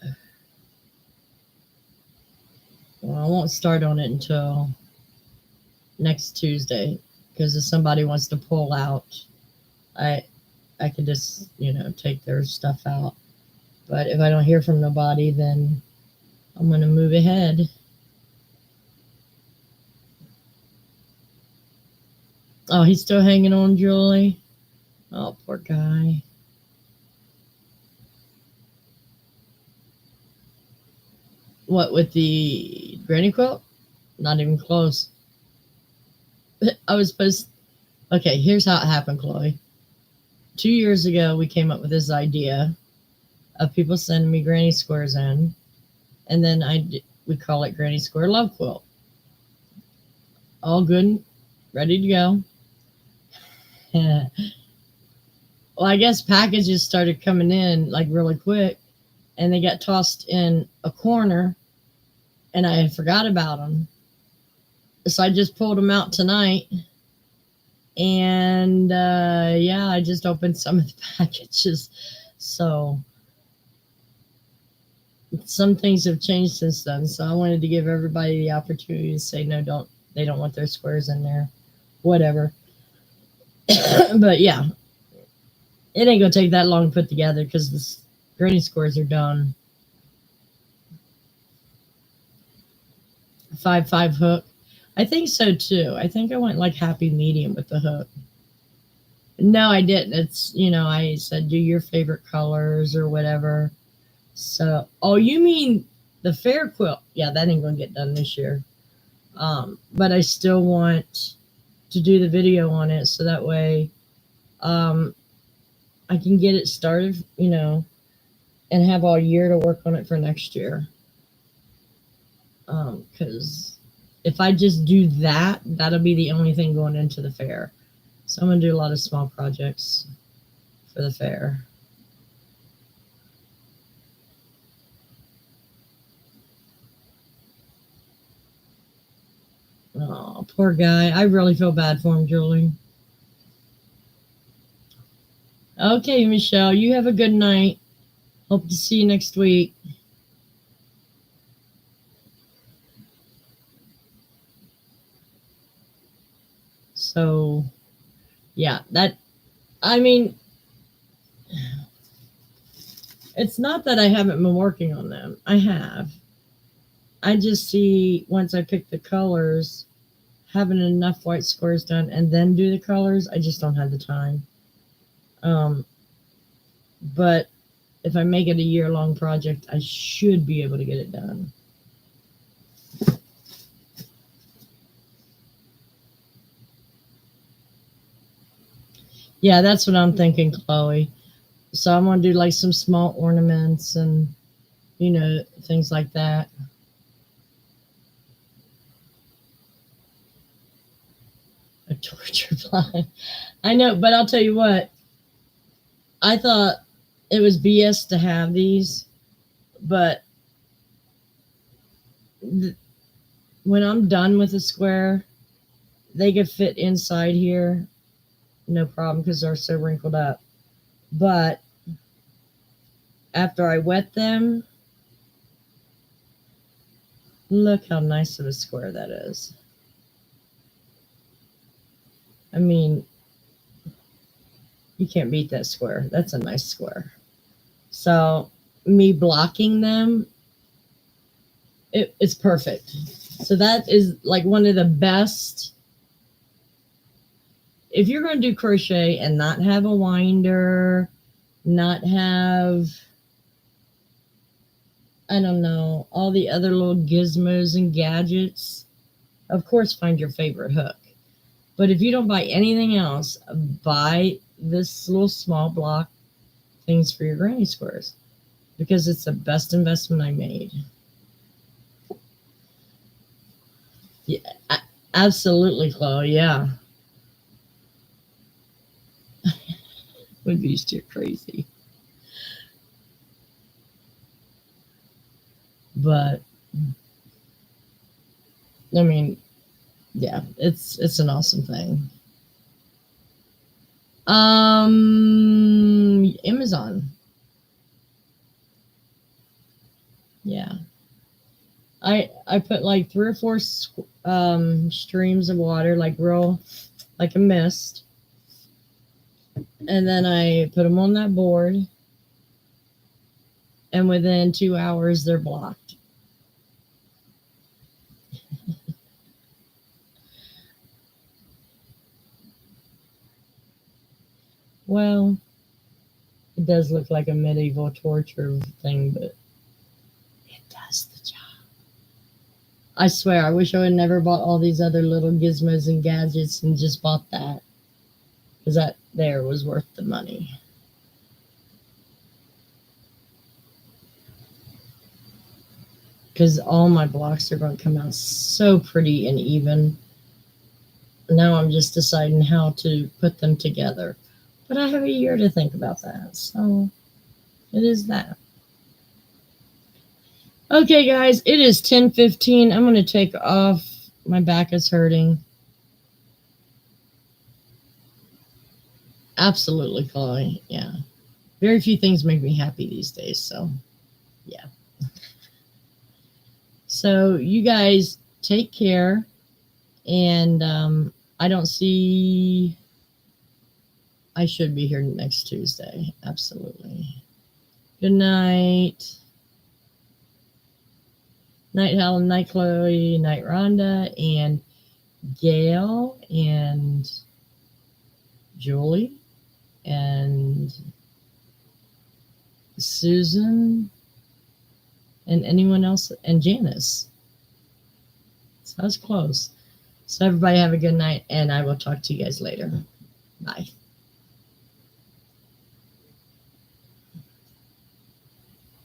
Well, I won't start on it until next Tuesday, because if somebody wants to pull out, I could just, take their stuff out. But if I don't hear from nobody, then I'm going to move ahead. Oh, he's still hanging on, Julie? Oh, poor guy. What, with the granny quilt? Not even close. I was supposed... Okay, here's how it happened, Chloe. 2 years ago, we came up with this idea of people sending me granny squares in, and then we call it Granny Square Love Quilt. All good and ready to go. Well, I guess packages started coming in like really quick, and they got tossed in a corner, and I had forgot about them. So I just pulled them out tonight, and yeah, I just opened some of the packages. So some things have changed since then. So I wanted to give everybody the opportunity to say no, they don't want their squares in there, whatever. But yeah, it ain't gonna take that long to put together because the granny squares are done. 5/5 hook. I think so too. I think I went like happy medium with the hook. No, I didn't. It's, I said do your favorite colors or whatever. So, oh, you mean the fair quilt, yeah, that ain't gonna get done this year. But I still want to do the video on it so that way um, I can get it started, and have all year to work on it for next year. Because if I just do that, that'll be the only thing going into the fair. So I'm gonna do a lot of small projects for the fair. Oh, poor guy. I really feel bad for him, Julie. Okay, Michelle, you have a good night. Hope to see you next week. So, yeah, I mean, it's not that I haven't been working on them. I have. I just see once I pick the colors, having enough white squares done and then do the colors, I just don't have the time. But if I make it a year-long project, I should be able to get it done. Yeah, that's what I'm thinking, Chloe. So I'm gonna do like some small ornaments and things like that. A torture plot. I know, but I'll tell you what. I thought it was BS to have these, but when I'm done with the square, they could fit inside here, no problem, because they're so wrinkled up. But after I wet them, look how nice of a square that is. I mean, you can't beat that square. That's a nice square. So me blocking them, it's perfect. So that is like one of the best. If you're going to do crochet and not have a winder, not have, I don't know, all the other little gizmos and gadgets, of course find your favorite hook. But if you don't buy anything else, buy this little small block things for your granny squares, because it's the best investment I made. Yeah, absolutely, Chloe. Yeah. Would be too crazy. But I mean, yeah, it's an awesome thing. Amazon. Yeah. I put like 3 or 4 streams of water, like real, like a mist, and then I put them on that board, and within 2 hours they're blocked. Well, it does look like a medieval torture thing, but it does the job. I swear, I wish I had never bought all these other little gizmos and gadgets and just bought that, because that there was worth the money. Because all my blocks are going to come out so pretty and even. Now I'm just deciding how to put them together. But I have a year to think about that, so it is that. Okay, guys, it is 10:15. I'm going to take off. My back is hurting. Absolutely, Chloe. Yeah. Very few things make me happy these days, so yeah. So you guys take care, and I don't see. I should be here next Tuesday. Absolutely. Good night. Night Helen, night Chloe, night Rhonda, and Gail, and Julie, and Susan, and anyone else, and Janice. So I was close. So everybody have a good night, and I will talk to you guys later. Bye.